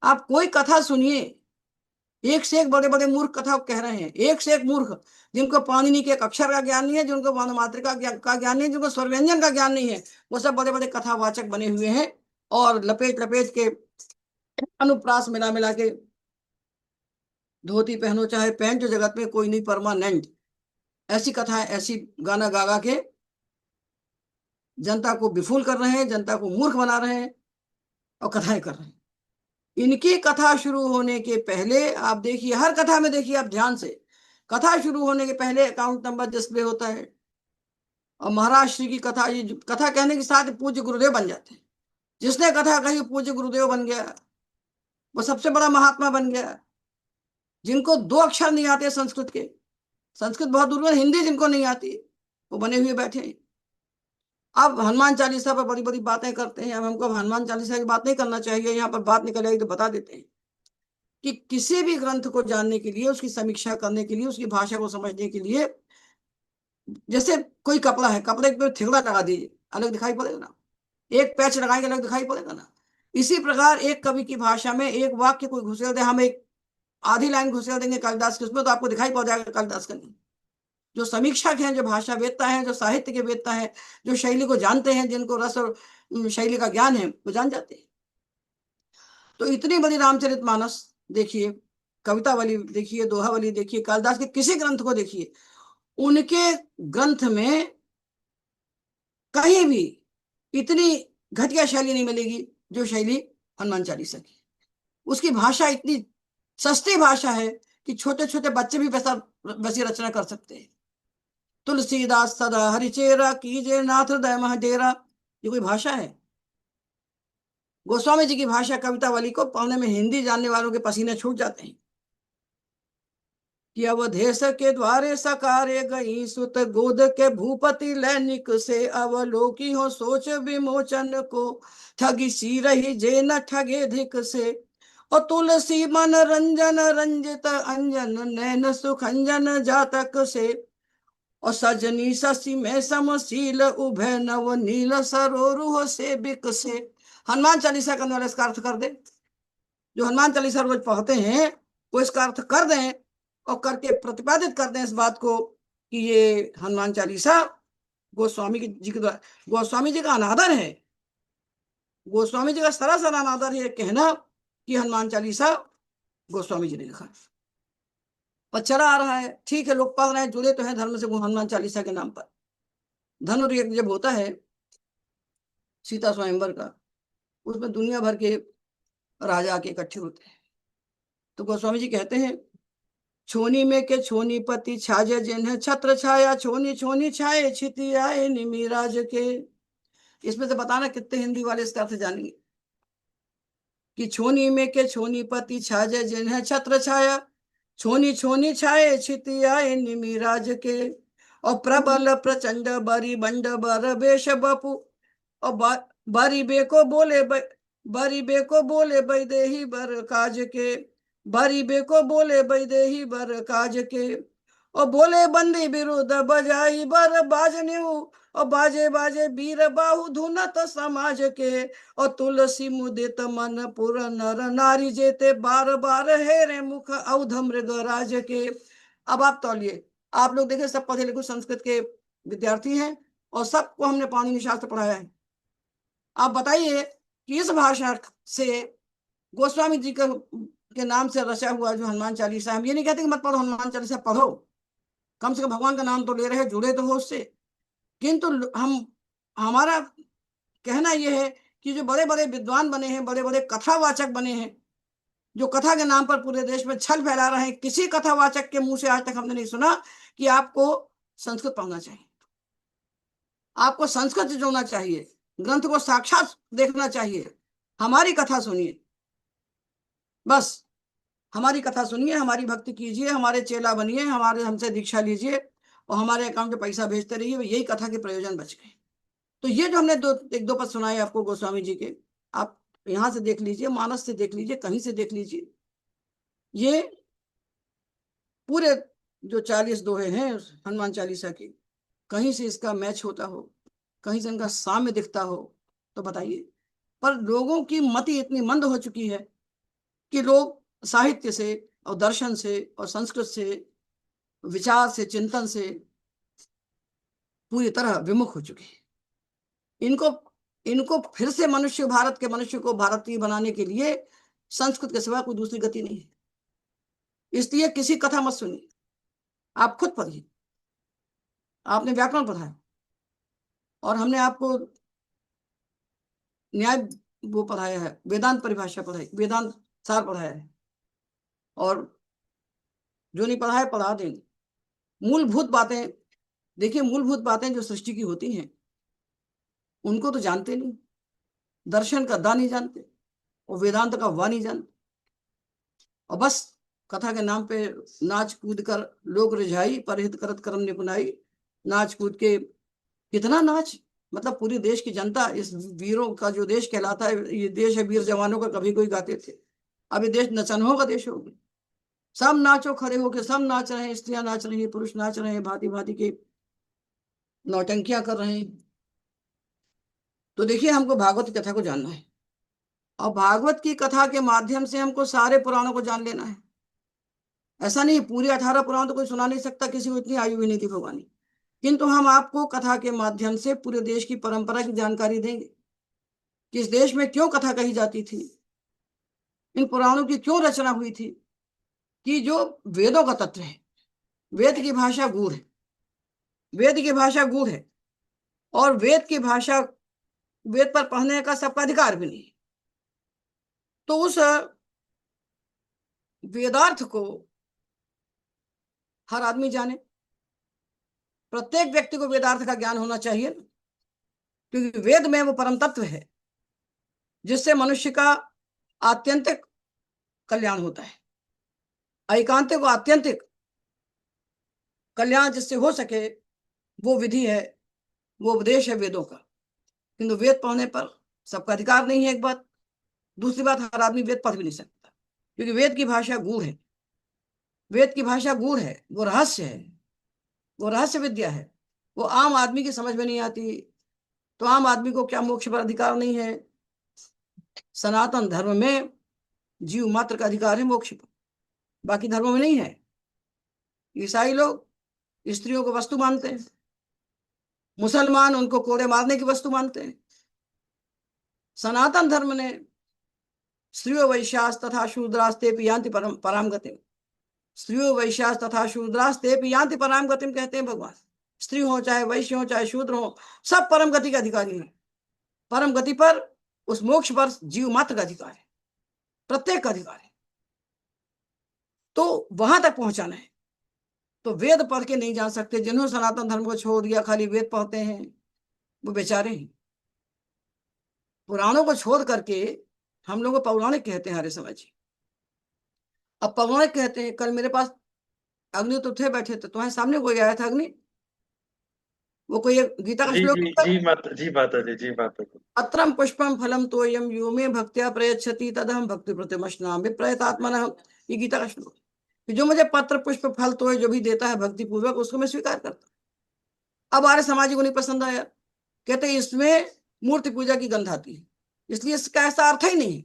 आप कोई कथा सुनिए, एक से एक बड़े बड़े मूर्ख कथा कह रहे हैं, एक से एक मूर्ख, जिनको पाणिनि के एक अक्षर का ज्ञान नहीं है, जिनको वर्णमात्रा का ज्ञान नहीं है, जिनको स्वर व्यंजन का ज्ञान नहीं है, वो सब बड़े बड़े कथावाचक बने हुए हैं। और लपेट लपेट के, अनुप्रास मिला मिला के, धोती पहनो चाहे पैंट, जो जगत में कोई नहीं परमानेंट, ऐसी कथा, ऐसी गाना गा गा के जनता को विफुल कर रहे हैं, जनता को मूर्ख बना रहे हैं और कथाएं कर रहे हैं। इनकी कथा शुरू होने के पहले आप देखिए, हर कथा में देखिए आप ध्यान से, कथा शुरू होने के पहले अकाउंट नंबर डिस्प्ले होता है। और महाराष्ट्र की कथा, ये कथा कहने के साथ पूज्य गुरुदेव बन जाते हैं। जिसने कथा कही पूज्य गुरुदेव बन गया, वो सबसे बड़ा महात्मा बन गया। जिनको 2 अक्षर नहीं आते संस्कृत के, संस्कृत बहुत दूर, हिंदी जिनको नहीं आती, वो बने हुए बैठे हैं। अब हनुमान चालीसा पर बड़ी बड़ी बातें करते हैं। अब हमको हनुमान चालीसा की बात नहीं करना चाहिए, यहाँ पर बात निकल आएगी तो बता देते हैं कि किसी भी ग्रंथ को जानने के लिए, उसकी समीक्षा करने के लिए, उसकी भाषा को समझने के लिए, जैसे कोई कपड़ा है, कपड़े पे थिगड़ा लगा दीजिए, अलग दिखाई पड़ेगा ना? एक पैच लगाएंगे, अलग दिखाई पड़ेगा ना? इसी प्रकार एक कवि की भाषा में एक वाक्य कोई घुसेड़ दे, हम एक आधी लाइन घुसेड़ देंगे कालिदास के उसमें, तो आपको दिखाई पड़ जाएगा कालिदास का नहीं। जो समीक्षक हैं, जो भाषा वेदता हैं, जो साहित्य के वेदता हैं, जो शैली को जानते हैं, जिनको रस और शैली का ज्ञान है, वो जान जाते हैं। तो इतनी बड़ी रामचरितमानस देखिए, कवितावली देखिए, दोहावली देखिए, कालिदास के किसी ग्रंथ को देखिए, उनके ग्रंथ में कहीं भी इतनी घटिया शैली नहीं मिलेगी जो शैली हनुमान चालीसा की। उसकी भाषा इतनी सस्ती भाषा है कि छोटे छोटे बच्चे भी वैसी रचना कर सकते हैं। तुलसीदास सदा हरिचेरा कीजे नाथ हृदय मह डेरा, ये कोई भाषा है? गोस्वामी जी की भाषा कवितावली को पढ़ने में हिंदी जानने वालों के पसीने छूट जाते हैं कि अवधेश के द्वारे सकारे गई सुत गोद के भूपति लैनिक से अवलोकी हो सोच विमोचन को ठगी सी रही जे न ठगे धिक से और तुलसी मन रंजन रंजित अंजन नैन सुखंजन जातक से और सजनी शशि में समशील उभय नव नील सरोरुह से बिक से। हनुमान चालीसा करने वाले इसका अर्थ कर दे। जो हनुमान चालीसा रोज पढ़ते हैं वो इसका अर्थ कर दें और करके प्रतिपादित कर दें इस बात को कि ये हनुमान चालीसा गोस्वामी जी के द्वारा, गोस्वामी जी का अनादर है, गोस्वामी जी का सरासर अनादर है कहना कि हनुमान चालीसा गोस्वामी जी ने लिखा। पचरा आ रहा है, ठीक है, लोग पढ़ रहे हैं, जुड़े तो हैं धर्म से हनुमान चालीसा के नाम पर। धनुर्यज्ञ जब होता है सीता स्वयंवर का, उसमें दुनिया भर के राजा के इकट्ठे होते हैं। तो गोस्वामी जी कहते हैं छोनी में के छोनी पति छाजे जिन्हें छत्र छाया छोनी छोनी छाए छिति आए निमिराज के। इसमें से बताना कितने हिंदी वाले इसका अर्थ जानेंगे कि छोनी में के छोनी पति छाजे जिन्हें छत्र छाया छोनी छोनी छाए छिति आए निमिराज के। और प्रबल प्रचंड बरी बंड बर बेश बपु और बारी बेको बोले बारी बेको बोले बैदेही बर काज के। बारी बेको बोले बैदेही बर काज के और बोले बंदी विरुद्ध बजाई बर बाजन्यू और बाजे बाजे वीर बाहु धुनत समाज के। और तुलसी मुदित मन पुर नर नारी जेते बार बार हेरे मुख औध मृग राज के। अब आप तौलिए, आप लोग देखें सब पढ़े लिखे संस्कृत के विद्यार्थी हैं और सबको हमने पाणिनि शास्त्र पढ़ाया है। आप बताइए कि इस भाषा से गोस्वामी जी के नाम से रचा हुआ जो हनुमान चालीसा, हम ये नहीं कहते कि मत पढ़ो, हनुमान चालीसा पढ़ो, कम से कम भगवान का नाम तो ले रहे हैं, जुड़े तो हो उससे। किंतु हम हमारा कहना यह है कि जो बड़े बड़े विद्वान बने हैं, बड़े बड़े कथावाचक बने हैं, जो कथा के नाम पर पूरे देश में छल फैला रहे हैं, किसी कथावाचक के मुंह से आज तक हमने नहीं सुना कि आपको संस्कृत पढ़ना चाहिए, आपको संस्कृत से जोड़ना चाहिए, ग्रंथ को साक्षात देखना चाहिए। हमारी कथा सुनिए, बस हमारी कथा सुनिए, हमारी भक्ति कीजिए, हमारे चेला बनिए, हमारे हमसे दीक्षा लीजिए और हमारे अकाउंट में पैसा भेजते रहिए, यही कथा के प्रयोजन बच गए। तो ये जो हमने एक दो पद सुनाए आपको गोस्वामी जी के, आप यहां से देख लीजिए, मानस से देख लीजिए, कहीं से देख लीजिए, ये पूरे जो 40 दोहे हैं हनुमान चालीसा की, कहीं से इसका मैच होता हो, कहीं से इनका साम्य दिखता हो तो बताइए। पर लोगों की मति इतनी मंद हो चुकी है कि लोग साहित्य से और दर्शन से और संस्कृत से, विचार से, चिंतन से पूरी तरह विमुख हो चुके हैं। इनको इनको फिर से मनुष्य, भारत के मनुष्य को भारतीय बनाने के लिए संस्कृत के सिवा कोई दूसरी गति नहीं है। इसलिए किसी कथा मत सुनिए, आप खुद पढ़िए। आपने व्याकरण पढ़ा है और हमने आपको न्याय वो पढ़ाया है, वेदांत परिभाषा पढ़ाई, वेदांत सार पढ़ाया है, और जो नहीं पढ़ा है पढ़ा देंगे। मूलभूत बातें देखिए, मूलभूत बातें जो सृष्टि की होती हैं उनको तो जानते नहीं, दर्शन का दा नहीं जानते और वेदांत का वा नहीं जानते, और बस कथा के नाम पे नाच कूद कर लोक रिझाई परहित करत कर्म निपुनाई। नाच कूद के कितना नाच, मतलब पूरी देश की जनता, इस वीरों का जो देश कहलाता है, ये देश है वीर जवानों का, कभी कोई गाते थे, अब ये देश नचनों का देश हो गया। सब नाचो खड़े होके, सब नाच रहे हैं, स्त्रियां नाच रही हैं, पुरुष नाच रहे हैं, भांति भांति के नौटंकियां कर रहे हैं। तो देखिए, हमको भागवत की कथा को जानना है और भागवत की कथा के माध्यम से हमको सारे पुराणों को जान लेना है। ऐसा नहीं पूरे 18 पुराण तो कोई सुना नहीं सकता, किसी को इतनी आयु भी नहीं थी भगवान की, किंतु हम आपको कथा के माध्यम से पूरे देश की परंपरा की जानकारी देंगे कि इस देश में क्यों कथा कही जाती थी, इन पुराणों की क्यों रचना हुई थी, कि जो वेदों का तत्व है, वेद की भाषा गूढ़ है, वेद की भाषा गूढ़ है, और वेद की भाषा, वेद पर पढ़ने का सबका अधिकार भी नहीं। तो उस वेदार्थ को हर आदमी जाने, प्रत्येक व्यक्ति को वेदार्थ का ज्ञान होना चाहिए, क्योंकि वेद में वो परम तत्व है जिससे मनुष्य का आत्यंतिक कल्याण होता है, ऐकांतिक और आत्यंतिक कल्याण जिससे हो सके वो विधि है, वो उपदेश है वेदों का। किंतु वेद पढ़ने पर सबका अधिकार नहीं है, एक बात। दूसरी बात, हर आदमी वेद पढ़ भी नहीं सकता, क्योंकि वेद की भाषा गूढ़ है। वेद की भाषा गूढ़ है, वो रहस्य है, वो रहस्य विद्या है, वो आम आदमी की समझ में नहीं आती। तो आम आदमी को क्या मोक्ष पर अधिकार नहीं है? सनातन धर्म में जीव मात्र का अधिकार है मोक्ष पर, बाकी धर्मों में नहीं है। ईसाई लोग स्त्रियों को वस्तु मानते हैं, मुसलमान उनको कोड़े मारने की वस्तु मानते हैं। सनातन धर्म ने स्त्रियो वैश्यास तथा शूद्रास्ते यान्ति पराम गतिम, स्त्रियो वैश्यास तथा शूद्रास्ते यान्ति पराम गतिम कहते हैं भगवान। स्त्री हो चाहे वैश्य हो चाहे शूद्र हो, सब परम गति का अधिकारी है। परम गति पर, उस मोक्ष पर जीव मात्र का अधिकार है, प्रत्येक का अधिकार है। तो वहां तक पहुंचाना है। तो वेद पढ़ के नहीं जा सकते। जिन्होंने सनातन धर्म को छोड़ दिया, खाली वेद पढ़ते हैं, वो बेचारे हैं। पुराणों को छोड़ करके हम लोग पौराणिक कहते हैं, हरे समझ। अब पौराणिक कहते हैं। कल मेरे पास अग्नि तो थे, बैठे थे, तुम्हारे सामने कोई आया था अग्नि, वो कोई एक गीता का जी श्लोक जी जी माता जी, माता जी, जी माता जी। पत्रम पुष्पम फलम तोयम यो मे भक्त्या प्रयच्छति तदहम भक्ति प्रतिमश्नाम विप्रयतात्मनः, ये गीता का श्लोक। कि जो मुझे पत्र पुष्प फल तोय जो भी देता है भक्ति पूर्वक, उसको मैं स्वीकार करता हूं। अब आर्य समाज को नहीं पसंद आया, कहते इसमें मूर्ति पूजा की गंध आती है, इसलिए इसका ऐसा अर्थ ही नहीं।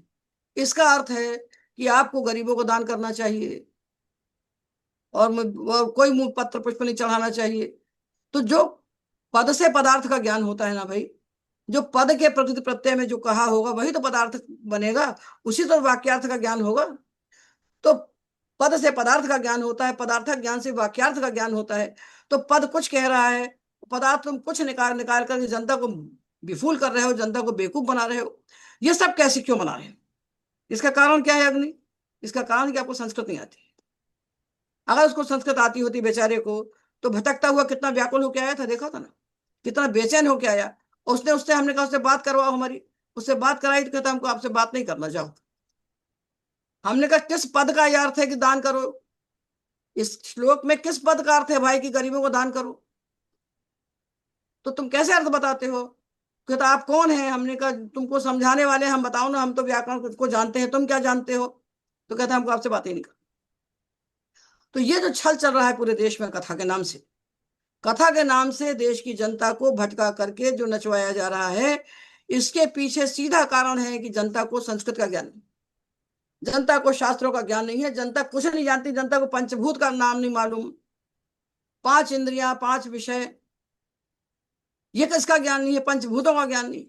इसका अर्थ है कि आपको गरीबों को दान करना चाहिए, और कोई पत्र पुष्प नहीं चढ़ाना चाहिए। तो जो पद से पदार्थ का ज्ञान होता है ना भाई, जो पद के प्रकृति प्रत्यय में जो कहा होगा वही तो पदार्थ बनेगा, उसी तो वाक्यार्थ का ज्ञान होगा। तो पद से पदार्थ का ज्ञान होता है, पदार्थक ज्ञान से वाक्यार्थ का ज्ञान होता है। तो पद कुछ कह रहा है, पदार्थ तुम कुछ निकाल निकाल कर जनता को विफुल कर रहे हो, जनता को बेवकूफ बना रहे हो। ये सब कैसे क्यों बना रहे हो? इसका कारण क्या है अग्नि? इसका कारण कि आपको संस्कृत नहीं आती। अगर उसको संस्कृत आती होती बेचारे को, तो भटकता हुआ कितना व्याकुल होके आया था, देखा था ना, कितना बेचैन होके आया। उसने उससे हमने कहा उससे बात करवाओ हमारी, उससे बात कराई तो कहता हमको आपसे बात नहीं करना, जाओ। हमने कहा किस पद का यह अर्थ है कि दान करो? इस श्लोक में किस पद का अर्थ है भाई कि गरीबों को दान करो? तो तुम कैसे अर्थ बताते हो? कहता आप कौन है? हमने कहा तुमको समझाने वाले हम, बताओ ना, हम तो व्याकरण को जानते हैं, तुम क्या जानते हो? तो कहता हमको आपसे बात ही नहीं कर। तो ये जो छल चल रहा है पूरे देश में कथा के नाम से, कथा के नाम से देश की जनता को भटका करके जो नचवाया जा रहा है, इसके पीछे सीधा कारण है कि जनता को संस्कृत का ज्ञान नहीं, जनता को शास्त्रों का ज्ञान नहीं है, जनता कुछ नहीं जानती, जनता को पंचभूत का नाम नहीं मालूम, 5 इंद्रियां, 5 विषय, ये किसका ज्ञान नहीं है? पंचभूतों का ज्ञान नहीं।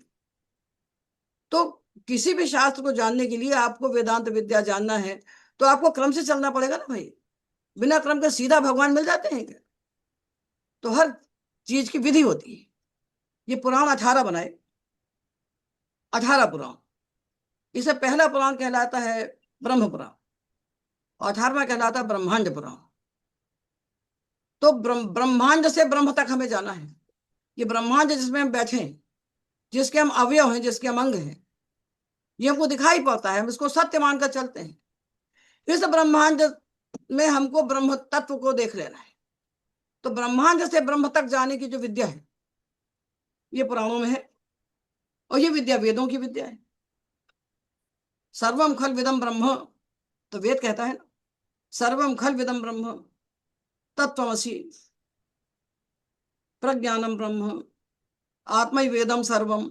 तो किसी भी शास्त्र को जानने के लिए आपको वेदांत विद्या जानना है तो आपको क्रम से चलना पड़ेगा ना भाई। बिना क्रम के सीधा भगवान मिल जाते हैं क्या? तो हर चीज की विधि होती है। ये पुराण 18 बनाए, 18 पुराण। इसे पहला पुराण कहलाता है ब्रह्म पुराण, और 18वां कहलाता है ब्रह्मांड पुराण। तो ब्रह्मांड से ब्रह्म तक हमें जाना है। ये ब्रह्मांड जिसमें हम बैठे हैं, जिसके हम अवयव हैं, जिसके हम अंग हैं, ये हमको दिखाई पड़ता है, हम इसको सत्य मानकर चलते हैं। इस ब्रह्मांड में हमको ब्रह्म तत्व को देख लेना है। तो ब्रह्मांड से ब्रह्म तक जाने की जो विद्या है, ये पुराणों में है, और ये विद्या वेदों की विद्या है। सर्वम खल विदम ब्रह्म, तो वेद कहता है ना, सर्वम खल विदम ब्रह्म तत्वमसि प्रज्ञानम ब्रह्म आत्मा वेदम सर्वम।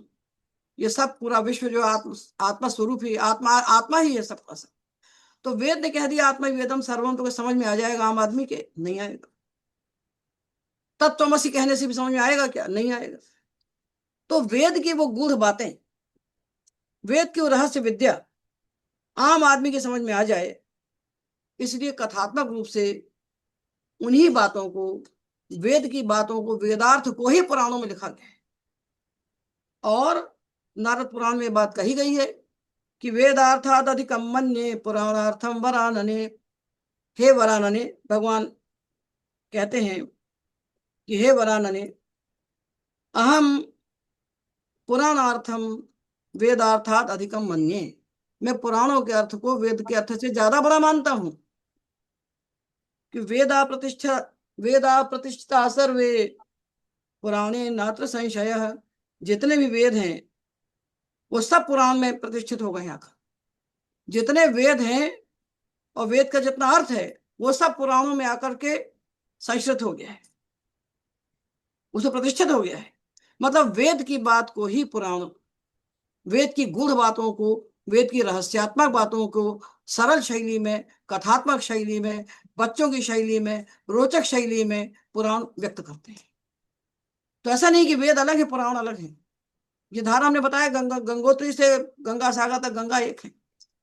ये सब पूरा विश्व जो आत्मा स्वरूप ही आत्मा, आत्मा ही है सबका सब। तो वेद ने कह दिया आत्मा वेदम सर्वम, तो समझ में आ जाएगा आम आदमी के? नहीं आएगा। तत्वमसि कहने से भी समझ में आएगा क्या? नहीं आएगा। तो वेद की वो गूढ़ बातें, वेद की वो रहस्य विद्या आम आदमी की समझ में आ जाए, इसलिए कथात्मक रूप से उन्हीं बातों को, वेद की बातों को, वेदार्थ को ही पुराणों में लिखा गया है। और नारद पुराण में बात कही गई है कि वेदार्थाद अधिकम मन्ये पुराणार्थम वरानने। हे वरानने, भगवान कहते हैं कि हे वरानने, अहम पुराणार्थम वेदार्थात अधिकम मन्ये। मैं पुराणों के अर्थ को वेद के अर्थ से ज्यादा बड़ा मानता हूं। कि वेदा प्रतिष्ठा वेदा प्रतिष्ठिता सर्वे पुराणे नात्र संशय। जितने भी वेद हैं वो सब पुराण में प्रतिष्ठित हो गए आकर। जितने वेद हैं और वेद का जितना अर्थ है वो सब पुराणों में आकर के संश्रित हो गया है, उसे प्रतिष्ठित हो गया है। मतलब वेद की बात को ही पुराण, वेद की गूढ़ बातों को, वेद की रहस्यात्मक बातों को सरल शैली में, कथात्मक शैली में, बच्चों की शैली में, रोचक शैली में पुराण व्यक्त करते हैं। तो ऐसा नहीं कि वेद अलग है पुराण अलग है। ये धारा हमने बताया गंगोत्री से गंगा सागर तक गंगा एक है,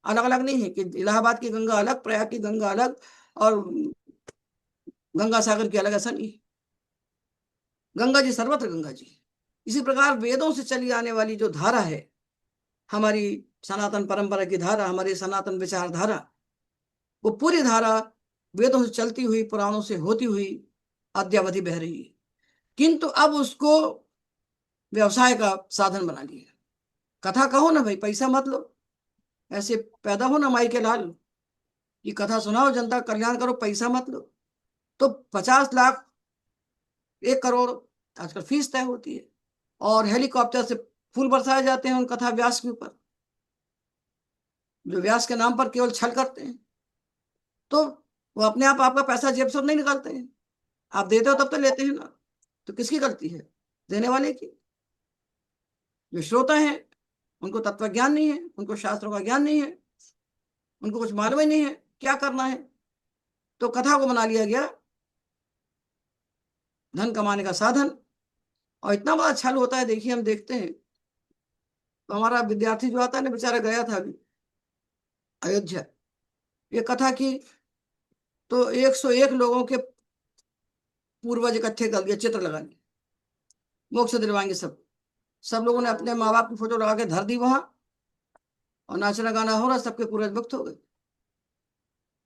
अलग अलग नहीं है कि इलाहाबाद की गंगा अलग, प्रयाग की गंगा अलग और गंगा सागर की अलग, ऐसा नहीं। गंगा जी सर्वत्र गंगा जी। इसी प्रकार वेदों से चली आने वाली जो धारा है, हमारी सनातन परंपरा की धारा, हमारी सनातन विचारधारा, वो पूरी धारा वेदों से चलती हुई, पुराणों से होती हुई अद्यावधि बह रही है। किंतु अब उसको व्यवसाय का साधन बना लिया। कथा कहो ना भाई, पैसा मत लो, ऐसे पैदा हो ना माई के लाल कि कथा सुनाओ, जनता का कल्याण करो, पैसा मत लो। तो 50 लाख, 1 करोड़ आजकल फीस तय होती है, और हेलीकॉप्टर से फूल बरसाए जाते हैं उन कथा व्यास के ऊपर, जो व्यास के नाम पर केवल छल करते हैं। तो वो अपने आप आपका पैसा जेब से नहीं निकालते हैं, आप देते हो तब तो लेते हैं ना। तो किसकी गलती है? देने वाले की। जो श्रोता हैं उनको तत्व ज्ञान नहीं है, उनको शास्त्रों का ज्ञान नहीं है, उनको कुछ मालूम ही नहीं है क्या करना है। तो कथा को बना लिया गया धन कमाने का साधन, और इतना बड़ा छल होता है। देखिए हम देखते हैं तो हमारा विद्यार्थी जो आता है ना, बेचारा गया था अभी अयोध्या, ये कथा की तो 101 लोगों के पूर्वज इकट्ठे कर दिए, चित्र लगा लिए, मोक्ष दिलवाएंगे सब। सब लोगों ने अपने माँ बाप की फोटो लगा के धर दी वहां, और नाचना गाना हो रहा, सबके पूर्वज मुक्त हो गए।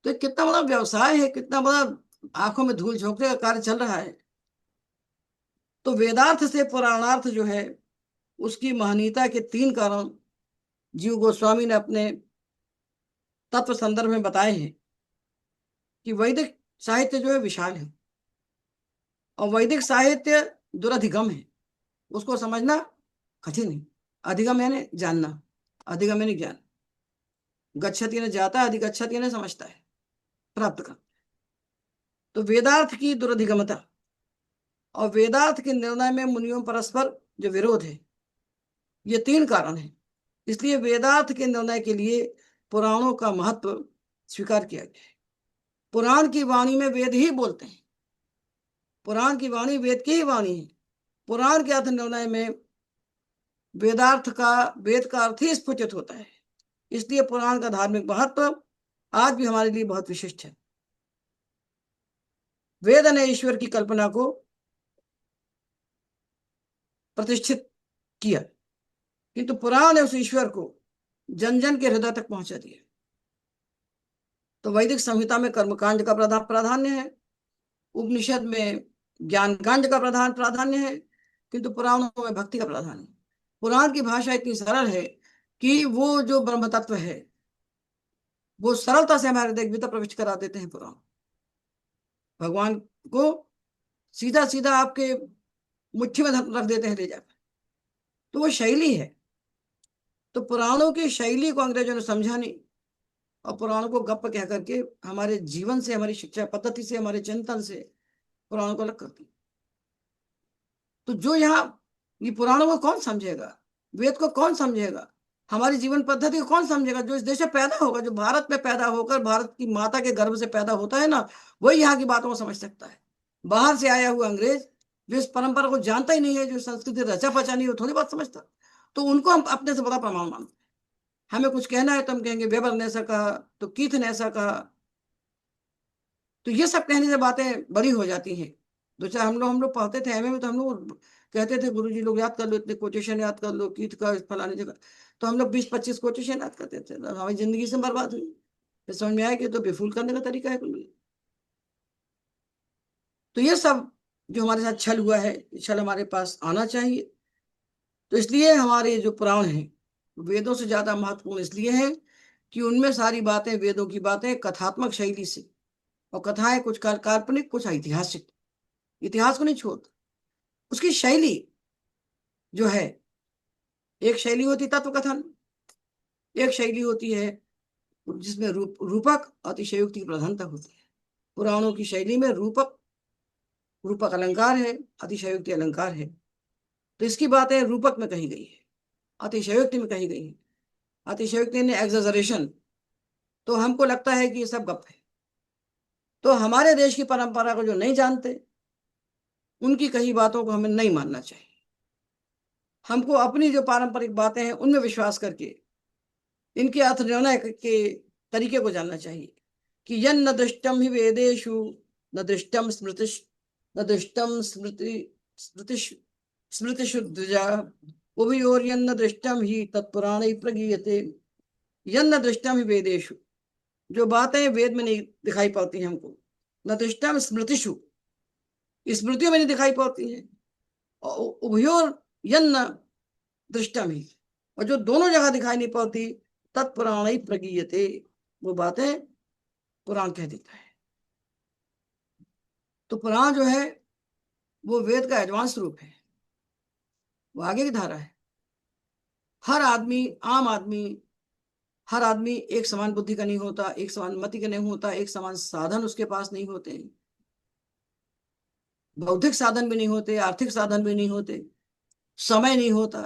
तो ये कितना बड़ा व्यवसाय है, कितना बड़ा आंखों में धूल झोंकने का कार्य चल रहा है। तो वेदार्थ से पुराणार्थ जो है, उसकी महनीयता के 3 कारण जीव गोस्वामी ने अपने तत्व संदर्भ में बताए हैं कि वैदिक साहित्य जो है विशाल है, और वैदिक साहित्य दुरधिगम है, उसको समझना कठिन है। अधिगम यानी जानना, अधिगम यानी ज्ञान। गच्छति ने जाता है, अधिगच्छति ने समझता है, प्राप्त कर। तो वेदार्थ की दुरधिगमता और वेदार्थ के निर्णय में मुनियों परस्पर जो विरोध है, ये 3 कारण है। इसलिए वेदार्थ के निर्णय के लिए पुराणों का महत्व स्वीकार किया गया है। पुराण की वाणी में वेद ही बोलते हैं, पुराण की वाणी वेद की ही वाणी है। पुराण के अर्थ निर्णय में वेदार्थ का, वेद का अर्थ ही स्फुटित होता है। इसलिए पुराण का धार्मिक महत्व आज भी हमारे लिए बहुत विशिष्ट है। वेद ने ईश्वर की कल्पना को प्रतिष्ठित किया, किंतु पुराण ने उस ईश्वर को जन जन के हृदय तक पहुंचा दिया। तो वैदिक संहिता में कर्मकांड का प्राधान्य है, उपनिषद में ज्ञान कांड का प्राधान्य है, किंतु पुराणों में भक्ति का प्राधान्य है। पुराण की भाषा इतनी सरल है कि वो जो ब्रह्म तत्व है वो सरलता से हमारे हृदय भीतर प्रविष्ट करा देते हैं। पुराण भगवान को सीधा सीधा आपके मुट्ठी में रख देते हैं ले जाकर। तो वो शैली है। तो पुराणों की शैली को अंग्रेजों ने समझा नहीं, और पुराणों को गप कह करके हमारे जीवन से, हमारी शिक्षा पद्धति से, हमारे चिंतन से पुराणों को अलग करती। तो जो यहाँ, ये पुराणों को कौन समझेगा, वेद को कौन समझेगा, हमारी जीवन पद्धति को कौन समझेगा? जो इस देश में पैदा होगा, जो भारत में पैदा होकर भारत की माता के गर्भ से पैदा होता है ना, वही यहाँ की बातों को समझ सकता है। बाहर से आया हुआ अंग्रेज जो इस परंपरा को जानता ही नहीं है, जो संस्कृति रचा पचा नहीं, वो थोड़ी बात समझता। तो उनको हम अपने से बड़ा प्रमाण मानते हैं। हमें कुछ कहना है तो हम कहेंगे वेबर ने ऐसा कहा, तो कीथ ने ऐसा कहा। तो ये सब कहने से बातें बड़ी हो जाती हैं। दो चार हम लोग पढ़ते थे एमए में, तो हम लोग कहते थे गुरुजी लोग याद कर लो, इतने कोटेशन याद कर लो कीथ का फलाने जगह। तो हम लोग 20-25 कोटेशन याद करते थे, तो हमारी जिंदगी से बर्बाद हुई। फिर समझ में आया कि तो बेफूल करने का तरीका है कुल। तो ये सब जो हमारे साथ छल हुआ है, छल हमारे पास आना चाहिए। तो इसलिए हमारे जो पुराण हैं वेदों से ज्यादा महत्वपूर्ण इसलिए है कि उनमें सारी बातें, वेदों की बातें कथात्मक शैली से और कथाएं कुछ काल्पनिक, कुछ ऐतिहासिक। इतिहास को नहीं छोड़ता। उसकी शैली जो है, एक शैली होती तत्वकथन, एक शैली होती है जिसमें रूपक अतिशयोक्ति की प्रधानता होती है। पुराणों की शैली में रूपक रूपक अलंकार है, अतिशयोक्ति अलंकार है। तो इसकी बातें रूपक में कही गई है, अतिशयोक्ति में कही गई है। अतिशयोक्ति ने एग्जैजरेशन, तो हमको लगता है कि ये सब गप है। तो हमारे देश की परंपरा को जो नहीं जानते, उनकी कही बातों को हमें नहीं मानना चाहिए। हमको अपनी जो पारंपरिक बातें हैं उनमें विश्वास करके इनके अर्थ निर्णय के तरीके को जानना चाहिए कि यन्न दृष्टम ही वेदेषु न दृष्टम स्मृति न दृष्टम स्मृति स्मृति स्मृतिषु द्विजा उभयोर्यन्न दृष्टम ही तत्पुराणे प्रगीयते। यन्न दृष्टम ही वेदेषु, जो बातें वेद में नहीं दिखाई पड़ती हैं हमको, न दृष्टम स्मृतिषु, स्मृतियों में नहीं दिखाई पड़ती है, और उभयोर यन्न दृष्टम ही, और जो दोनों जगह दिखाई नहीं पड़ती, तत्पुराण ही प्रगीयते, वो बातें पुराण कह देता है। तो पुराण जो है वो वेद का एडवांस रूप है, वो आगे की धारा है। हर आदमी, आम आदमी, हर आदमी एक समान बुद्धि का नहीं होता, एक समान मति का नहीं होता, एक समान साधन उसके पास नहीं होते, बौद्धिक साधन भी नहीं होते, आर्थिक साधन भी नहीं होते, समय नहीं होता।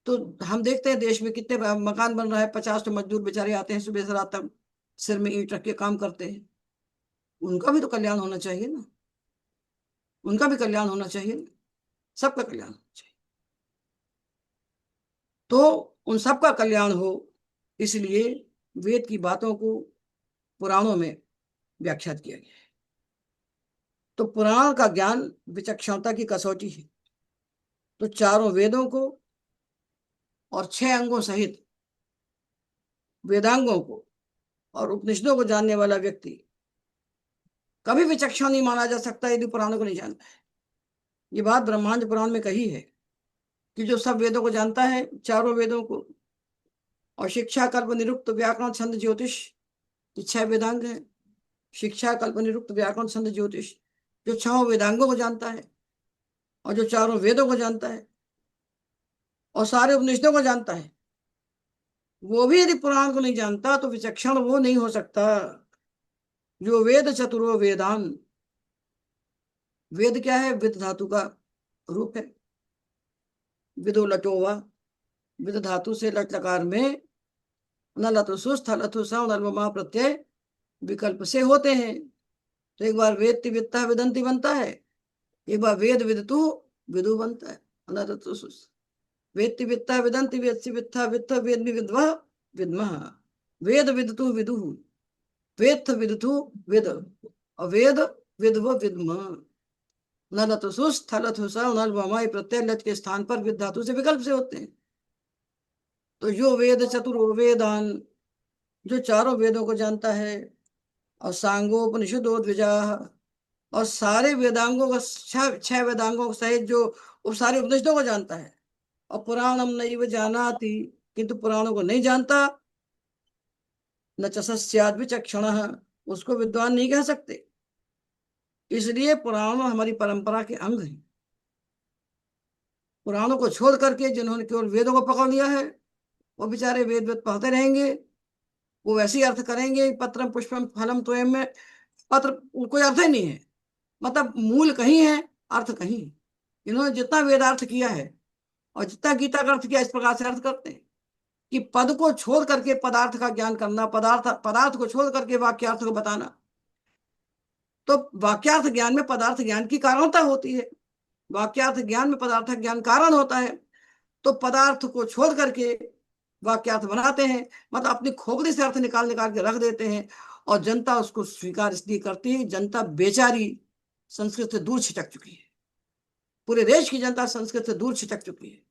तो हम देखते हैं देश में कितने मकान बन रहा है, 50 तो मजदूर बेचारे आते हैं सुबह से रात तक, सिर में ईंट रख के काम करते हैं। उनका भी तो कल्याण होना चाहिए ना, उनका भी कल्याण होना चाहिए ना, सबका कल्याण होना चाहिए। तो उन सबका कल्याण हो, इसलिए वेद की बातों को पुराणों में व्याख्यात किया गया है। तो पुराण का ज्ञान विचक्षणता की कसौटी है। तो चारों वेदों को और 6 अंगों सहित वेदांगों को और उपनिषदों को जानने वाला व्यक्ति कभी विचक्षण नहीं माना जा सकता यदि पुराणों को नहीं जानता है। ये बात ब्रह्मांड पुराण में कही है कि जो सब वेदों को जानता है, चारों वेदों को, और शिक्षा, कल्प, निरुक्त, व्याकरण, छंद, ज्योतिष, 6 वेदांग है। शिक्षा, कल्प, निरुक्त, व्याकरण, छंद, ज्योतिष, जो 6 वेदांगों को जानता है और जो चारों वेदों को जानता है और सारे उपनिषदों को जानता है, वो भी यदि पुराण को नहीं जानता तो विचक्षण वो नहीं हो सकता। जो वेद चतुरो वेदान, वेद क्या है? विद धातु का रूप है। विदो लटोवा, विद धातु से लट लकार में न लतु सुस्थ लतु समा प्रत्यय विकल्प से होते हैं। तो एक बार वेद वित्ता विदंती बनता है, एक बार वेद विदतु विदु बनता है। अनलतु सुस्थ, वेत्ति वित्ता विदंती वेत्सि वित्था वित्थ वेद विद्वा विद्मः, वेद विदतु विदु, वेत्थ विदतु विद, और वेद विद्व विद्म। नल तो सुस्थ थल नल वमाई प्रत्यय लट के स्थान पर विद धातु से विकल्प से होते हैं। तो यो वेद चतुर्वेदान, जो चारों वेदों को जानता है, और सांगोपनिषदो द्विजा, और सारे वेदांगों का 6 वेदांगों सहित जो सारे उपनिषदों को जानता है, और पुराणम नैव जानाति, किंतु पुराणों को नहीं जानता, न च सस्याद् विचक्षणः, उसको विद्वान नहीं कह सकते। इसलिए पुराण हमारी परंपरा के अंग हैं। पुराणों को छोड़ करके जिन्होंने केवल वेदों को पकड़ लिया है, वो बेचारे वेद वेद पढ़ते रहेंगे, वो वैसे ही अर्थ करेंगे, पत्रम पुष्पम फलम त्वयं में पत्र कोई अर्थ ही नहीं है, मतलब मूल कहीं है, अर्थ कहीं है। इन्होंने जितना वेदार्थ किया है और जितना गीता का अर्थ किया, इस प्रकार से अर्थ करते हैं कि पद को छोड़ करके पदार्थ का ज्ञान करना, पदार्थ को छोड़ करके वाक्यार्थ को बताना। तो वाक्यार्थ ज्ञान में पदार्थ ज्ञान की कारणता होती है, वाक्यार्थ ज्ञान में पदार्थ ज्ञान कारण होता है। तो पदार्थ को छोड़ करके वाक्यार्थ बनाते हैं, मतलब अपनी खोपड़ी से अर्थ निकाल निकाल के रख देते हैं, और जनता उसको स्वीकार इसलिए करती है। जनता बेचारी संस्कृत से दूर छिटक चुकी है, पूरे देश की जनता संस्कृत से दूर छिटक चुकी है।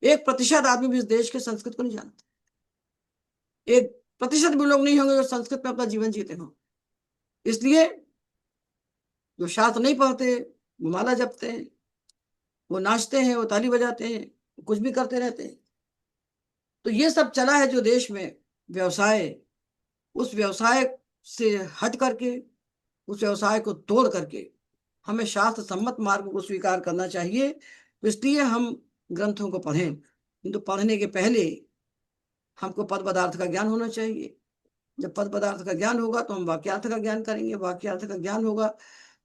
1% आदमी भी इस देश के संस्कृत को नहीं जानता, 1% भी लोग नहीं होंगे जो संस्कृत में अपना जीवन जीते हों। इसलिए जो शास्त्र नहीं पढ़ते वो माला जपते हैं, वो नाचते हैं, वो ताली बजाते हैं, कुछ भी करते रहते हैं। तो ये सब चला है जो देश में व्यवसाय, उस व्यवसाय से हट करके उस व्यवसाय को तोड़ करके हमें शास्त्र सम्मत मार्ग को स्वीकार करना चाहिए। तो इसलिए हम ग्रंथों को पढ़ें, किंतु पढ़ने के पहले हमको पद पदार्थ का ज्ञान होना चाहिए। जब पद पदार्थ का ज्ञान होगा तो हम वाक्यार्थ का ज्ञान करेंगे, वाक्यार्थ का ज्ञान होगा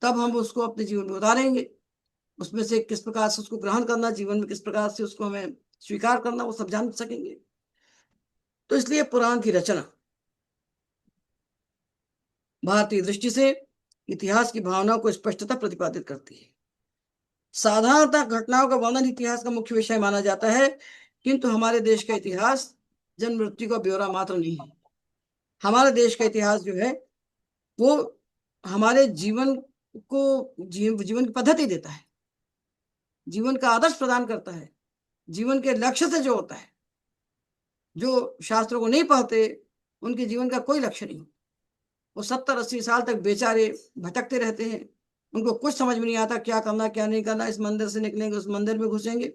तब हम उसको अपने जीवन में उतारेंगे। उसमें से किस प्रकार से उसको ग्रहण करना, जीवन में किस प्रकार से उसको हमें स्वीकार करना, वो सब जान सकेंगे। तो इसलिए पुराण की रचना भारतीय दृष्टि से इतिहास की भावनाओं को स्पष्टता प्रतिपादित करती है। साधारणतः घटनाओं का वर्णन इतिहास का मुख्य विषय माना जाता है, किंतु हमारे देश का इतिहास जन्म मृत्यु का ब्यौरा मात्र नहीं है। हमारे देश का इतिहास जो है वो हमारे जीवन को जीवन की पद्धति देता है, जीवन का आदर्श प्रदान करता है, जीवन के लक्ष्य से जो होता है। जो शास्त्रों को नहीं पढ़ते उनके जीवन का कोई लक्ष्य नहीं। वो 70-80 साल तक बेचारे भटकते रहते हैं, उनको कुछ समझ में नहीं आता क्या करना क्या नहीं करना। इस मंदिर से निकलेंगे उस मंदिर में घुसेंगे,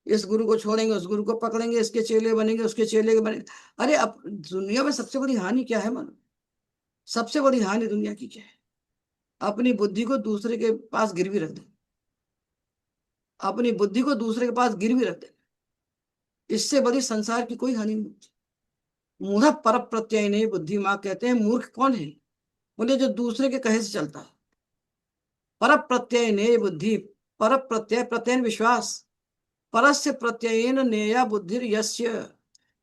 इस गुरु को छोड़ेंगे उस गुरु को पकड़ेंगे, इसके चेले बनेंगे उसके चेले बनेंगे। अरे अब दुनिया में सबसे बड़ी हानि क्या है मानो? सबसे बड़ी हानि दुनिया की क्या है? अपनी बुद्धि को दूसरे के पास गिरवी रख दे, अपनी बुद्धि को दूसरे के पास गिरवी रख दे। इससे बड़ी संसार की कोई हानि नहीं। मूढ़ पर प्रत्यय नहीं बुद्धि, माँ कहते हैं मूर्ख कौन है? बोले जो दूसरे के कहे से चलता है। पर प्रत्यय ने बुद्धि, पर प्रत्यय प्रत्यय विश्वास, परस्य प्रत्ययन नेया बुद्धि यस्य।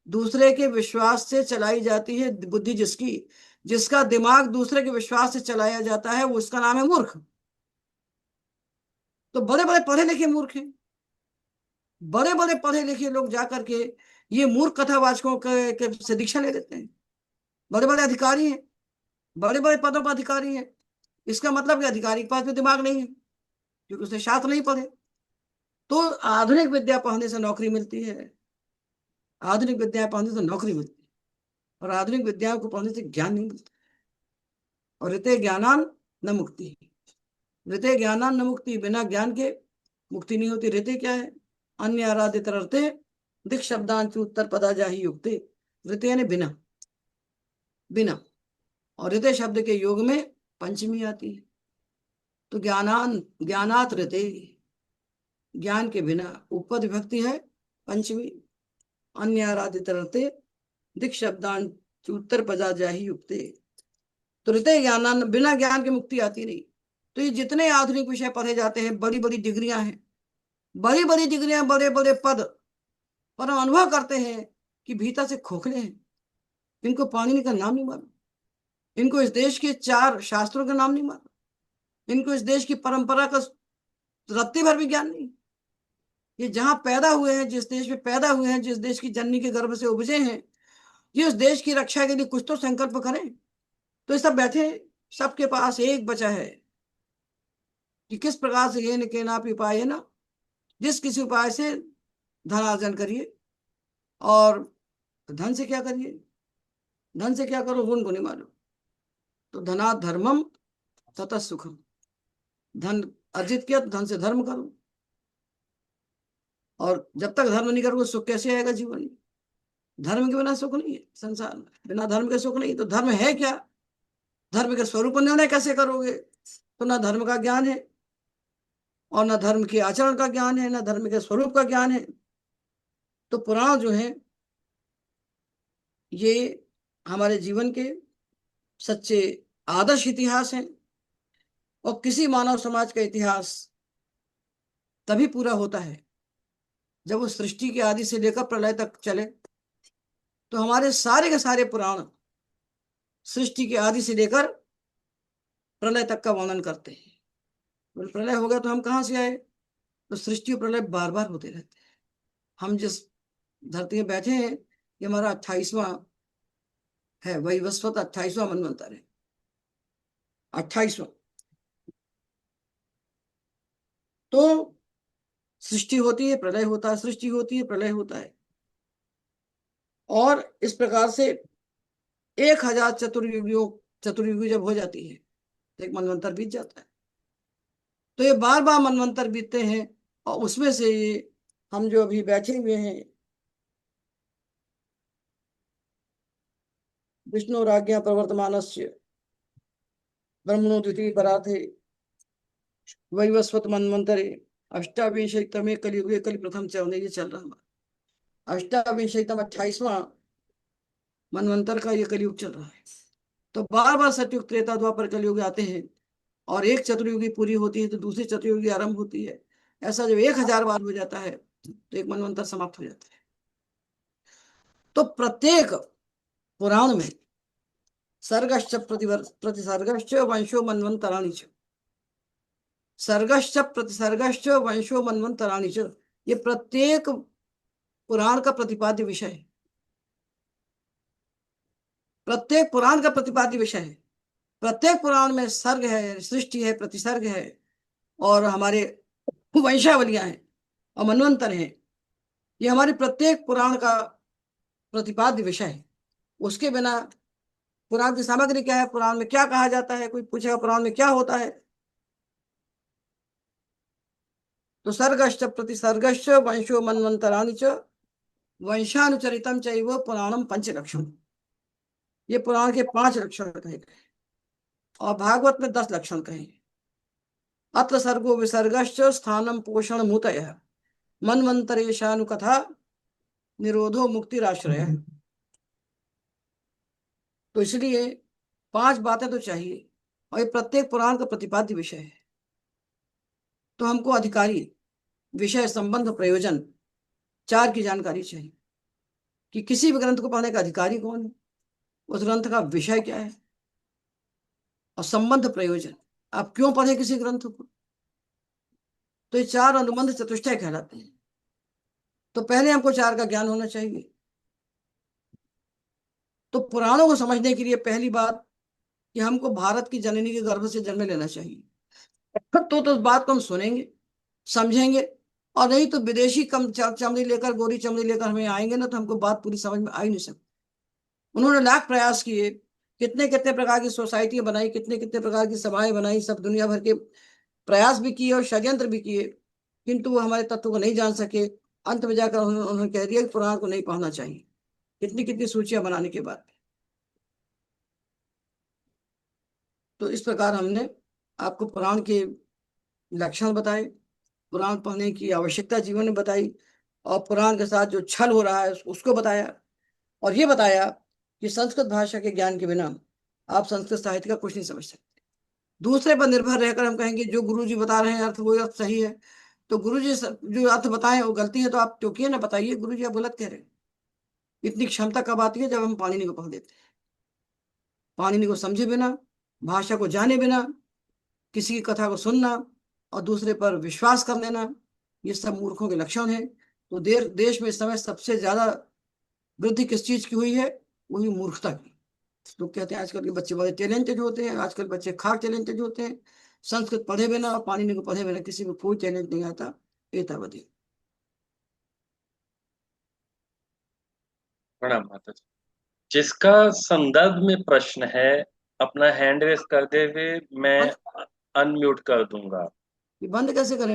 दूसरे के विश्वास से चलाई जाती है बुद्धि जिसकी, जिसका दिमाग दूसरे के विश्वास से चलाया जाता है, वो उसका नाम है मूर्ख। तो बड़े बड़े पढ़े लिखे मूर्ख हैं, बड़े बड़े पढ़े लिखे लोग जाकर के ये मूर्ख कथावाचकों के से दीक्षा ले लेते हैं। बड़े बड़े अधिकारी हैं, बड़े बड़े पदों पर अधिकारी हैं। इसका मतलब कि अधिकारी के पास भी दिमाग नहीं है, क्योंकि उसने शास्त्र नहीं पढ़े। तो आधुनिक विद्या पढ़ने से नौकरी मिलती है, आधुनिक विद्या पढ़ने से नौकरी मिलती है, और आधुनिक विद्याओं को पढ़ने से ज्ञान नहीं मिलता। और ऋते ज्ञानान न मुक्ति, ऋते ज्ञानान न मुक्ति, बिना ज्ञान के मुक्ति नहीं होती। ऋते क्या है? अन्य आराध्य तरते दिख शब्दांच उत्तर पदा जाहि युक्ते। ऋते यानी बिना, बिना। और ऋते शब्द के योग में पंचमी आती है। तो ज्ञानान, ज्ञानात ऋते, ज्ञान के बिना। उपपद विभक्ति है पंचमी। अन्य आराध्य तरते दिख शब्दांच उत्तर पदा जाहि युक्ते। तो ऋते ज्ञानान, बिना ज्ञान की मुक्ति आती नहीं। तो ये जितने आधुनिक विषय पढ़े जाते हैं, बड़ी बड़ी डिग्रियां हैं, बड़ी बड़ी डिग्रियां, बड़े बड़े पद, पर हम अनुभव करते हैं कि भीतर से खोखले हैं। इनको पाणिनि का नाम नहीं मालूम, इनको इस देश के 4 शास्त्रों का नाम नहीं मालूम, इनको इस देश की परंपरा का रत्ती भर भी ज्ञान नहीं। ये जहां पैदा हुए हैं, जिस देश में पैदा हुए हैं, जिस देश की जननी के गर्भ से उपजे हैं, ये उस देश की रक्षा के लिए कुछ तो संकल्प करें। तो ये सब बैठे, सबके पास एक बचा है कि किस प्रकार से ये न के ना उपाय ना, जिस किसी उपाय से धनार्जन करिए। और धन से क्या करिए, धन से क्या करो वो उनको नहीं मालूम। तो धना धर्मम ततः सुखम, धन अर्जित किया तो धन से धर्म करो। और जब तक धर्म नहीं करोगे सुख कैसे आएगा जीवन में? धर्म के बिना सुख नहीं है संसार में, बिना धर्म के सुख नहीं। तो धर्म है क्या, धर्म के स्वरूप निर्णय कैसे करोगे? तो ना धर्म का ज्ञान है, और ना धर्म के आचरण का ज्ञान है, ना धर्म के स्वरूप का ज्ञान है। तो पुराण जो है ये हमारे जीवन के सच्चे आदर्श इतिहास हैं। और किसी मानव समाज का इतिहास तभी पूरा होता है जब वो सृष्टि के आदि से लेकर प्रलय तक चले। तो हमारे सारे के सारे पुराण सृष्टि के आदि से लेकर प्रलय तक का वर्णन करते हैं। तो प्रलय हो गया तो हम कहाँ से आए? तो सृष्टि और प्रलय बार बार होते रहते हैं। हम जिस धरती में बैठे हैं ये हमारा 28वां है, वही वस्वत 28वां मनवंतर है, 28वां। तो सृष्टि होती है प्रलय होता है, सृष्टि होती है प्रलय होता है। और इस प्रकार से 1000 चतुर्युगी जब हो जाती है तो एक मनवंतर बीत जाता है। तो ये बार बार मनवंतर बीतते हैं, और उसमें से ये हम जो अभी बैठे हुए हैं विष्णु राज्ञा प्रवर्तमानस्य ब्रह्मणो द्वितीय पराथे वैवस्वत मन्वंतरे अष्टाविंशतमे कलियुगे कलि प्रथम चरण ये चल रहा है। अष्टाविंशतम 28वां मनवंतर का ये कलयुग चल रहा है। तो बार बार सतयुग त्रेता द्वापर कलयुग आते हैं और एक चतुर्युगी पूरी होती है तो दूसरी चतुर्युगी आरंभ होती है। ऐसा जब 1000 बार हो जाता है तो एक मनवंतर समाप्त हो जाता है। तो प्रत्येक पुराण में सर्गश्च प्रतिसर्गश्च वंशो मन्वंतराणि च, सर्गश्च प्रतिसर्गश्च वंशो मन्वंतराणि च, ये प्रत्येक पुराण का प्रतिपाद्य विषय है। प्रत्येक पुराण का प्रतिपाद्य विषय है। प्रत्येक पुराण में सर्ग है, सृष्टि है, प्रतिसर्ग है और हमारे वंशावलियां हैं और मनवंतर हैं। ये हमारे प्रत्येक पुराण का प्रतिपाद्य विषय है। उसके बिना पुराण की सामग्री क्या है, पुराण में क्या कहा जाता है, कोई पूछेगा पुराण में क्या होता है, तो सर्गश्च प्रतिसर्गश्च वंशो मन्वंतराणि च वंशानुचरितम चैव पुराणम पंचलक्षण, ये पुराण के 5 लक्षण कहे गए और भागवत में 10 लक्षण कहे। अत्र सर्गो विसर्गश्च स्थानम पोषण मूतयः मन्वंतरेशानुकथा निरोधो मुक्तिराश्रय। तो इसलिए 5 बातें तो चाहिए और ये प्रत्येक पुराण का प्रतिपाद्य विषय है। तो हमको अधिकारी, विषय, संबंध, प्रयोजन 4 की जानकारी चाहिए कि किसी भी ग्रंथ को पढ़ने का अधिकारी कौन है, उस ग्रंथ का विषय क्या है और संबंध, प्रयोजन, आप क्यों पढ़े किसी ग्रंथ को। तो ये 4 अनुबंध चतुष्टय कहलाते हैं। तो पहले हमको 4 का ज्ञान होना चाहिए। तो पुराणों को समझने के लिए पहली बात कि हमको भारत की जननी के गर्भ से जन्म लेना चाहिए। तो उस बात को हम सुनेंगे, समझेंगे, और नहीं तो विदेशी कम चमड़ी लेकर, गोरी चमड़ी लेकर हमें आएंगे ना तो हमको बात पूरी समझ में आ ही नहीं सकती। उन्होंने लाख प्रयास किए, कितने कितने प्रकार की सोसाइटियां बनाई, कितने कितने प्रकार की सभाएं बनाई, सब दुनिया भर के प्रयास भी किए और षड्यंत्र भी किए, किंतु वो हमारे तत्व को नहीं जान सके। अंत में जाकर उन्होंने कह दिया कि पुराण को नहीं पढ़ना चाहिए, कितनी कितनी सूचियां बनाने के बाद। तो इस प्रकार हमने आपको पुराण के लक्षण बताए, पुराण पढ़ने की आवश्यकता जीवन में बताई और पुराण के साथ जो छल हो रहा है उसको बताया और ये बताया कि संस्कृत भाषा के ज्ञान के बिना आप संस्कृत साहित्य का कुछ नहीं समझ सकते। दूसरे पर निर्भर रहकर हम कहेंगे जो गुरु जी बता रहे हैं अर्थ वो अर्थ सही है, तो गुरु जी जो अर्थ बताएं वो गलती है तो आप टोकिए ना, बताइए गुरु जी आप गलत कह रहे हैं। इतनी क्षमता कब आती है, जब हम पाणिनि को पढ़ देते हैं। पाणिनि को समझे बिना, भाषा को जाने बिना किसी की कथा को सुनना और दूसरे पर विश्वास कर लेना, ये सब मूर्खों के लक्षण है। तो देश में इस समय सबसे ज्यादा वृद्धि किस चीज की हुई है, वही मूर्खता की। लोग कहते हैं आजकल के बच्चे बड़े टैलेंटेड होते हैं, आजकल बच्चे खाक टैलेंटेड होते हैं। संस्कृत पढ़े बिना और पाणिनि को पढ़े बिना किसी को कोई टैलेंट नहीं आता। एतावधि। प्रणाम माता जी। जिसका संदर्भ में प्रश्न है अपना हैंड रेस कर दे हुए मैं बंद अनम्यूट कर दूंगा। ये बंद कैसे करें?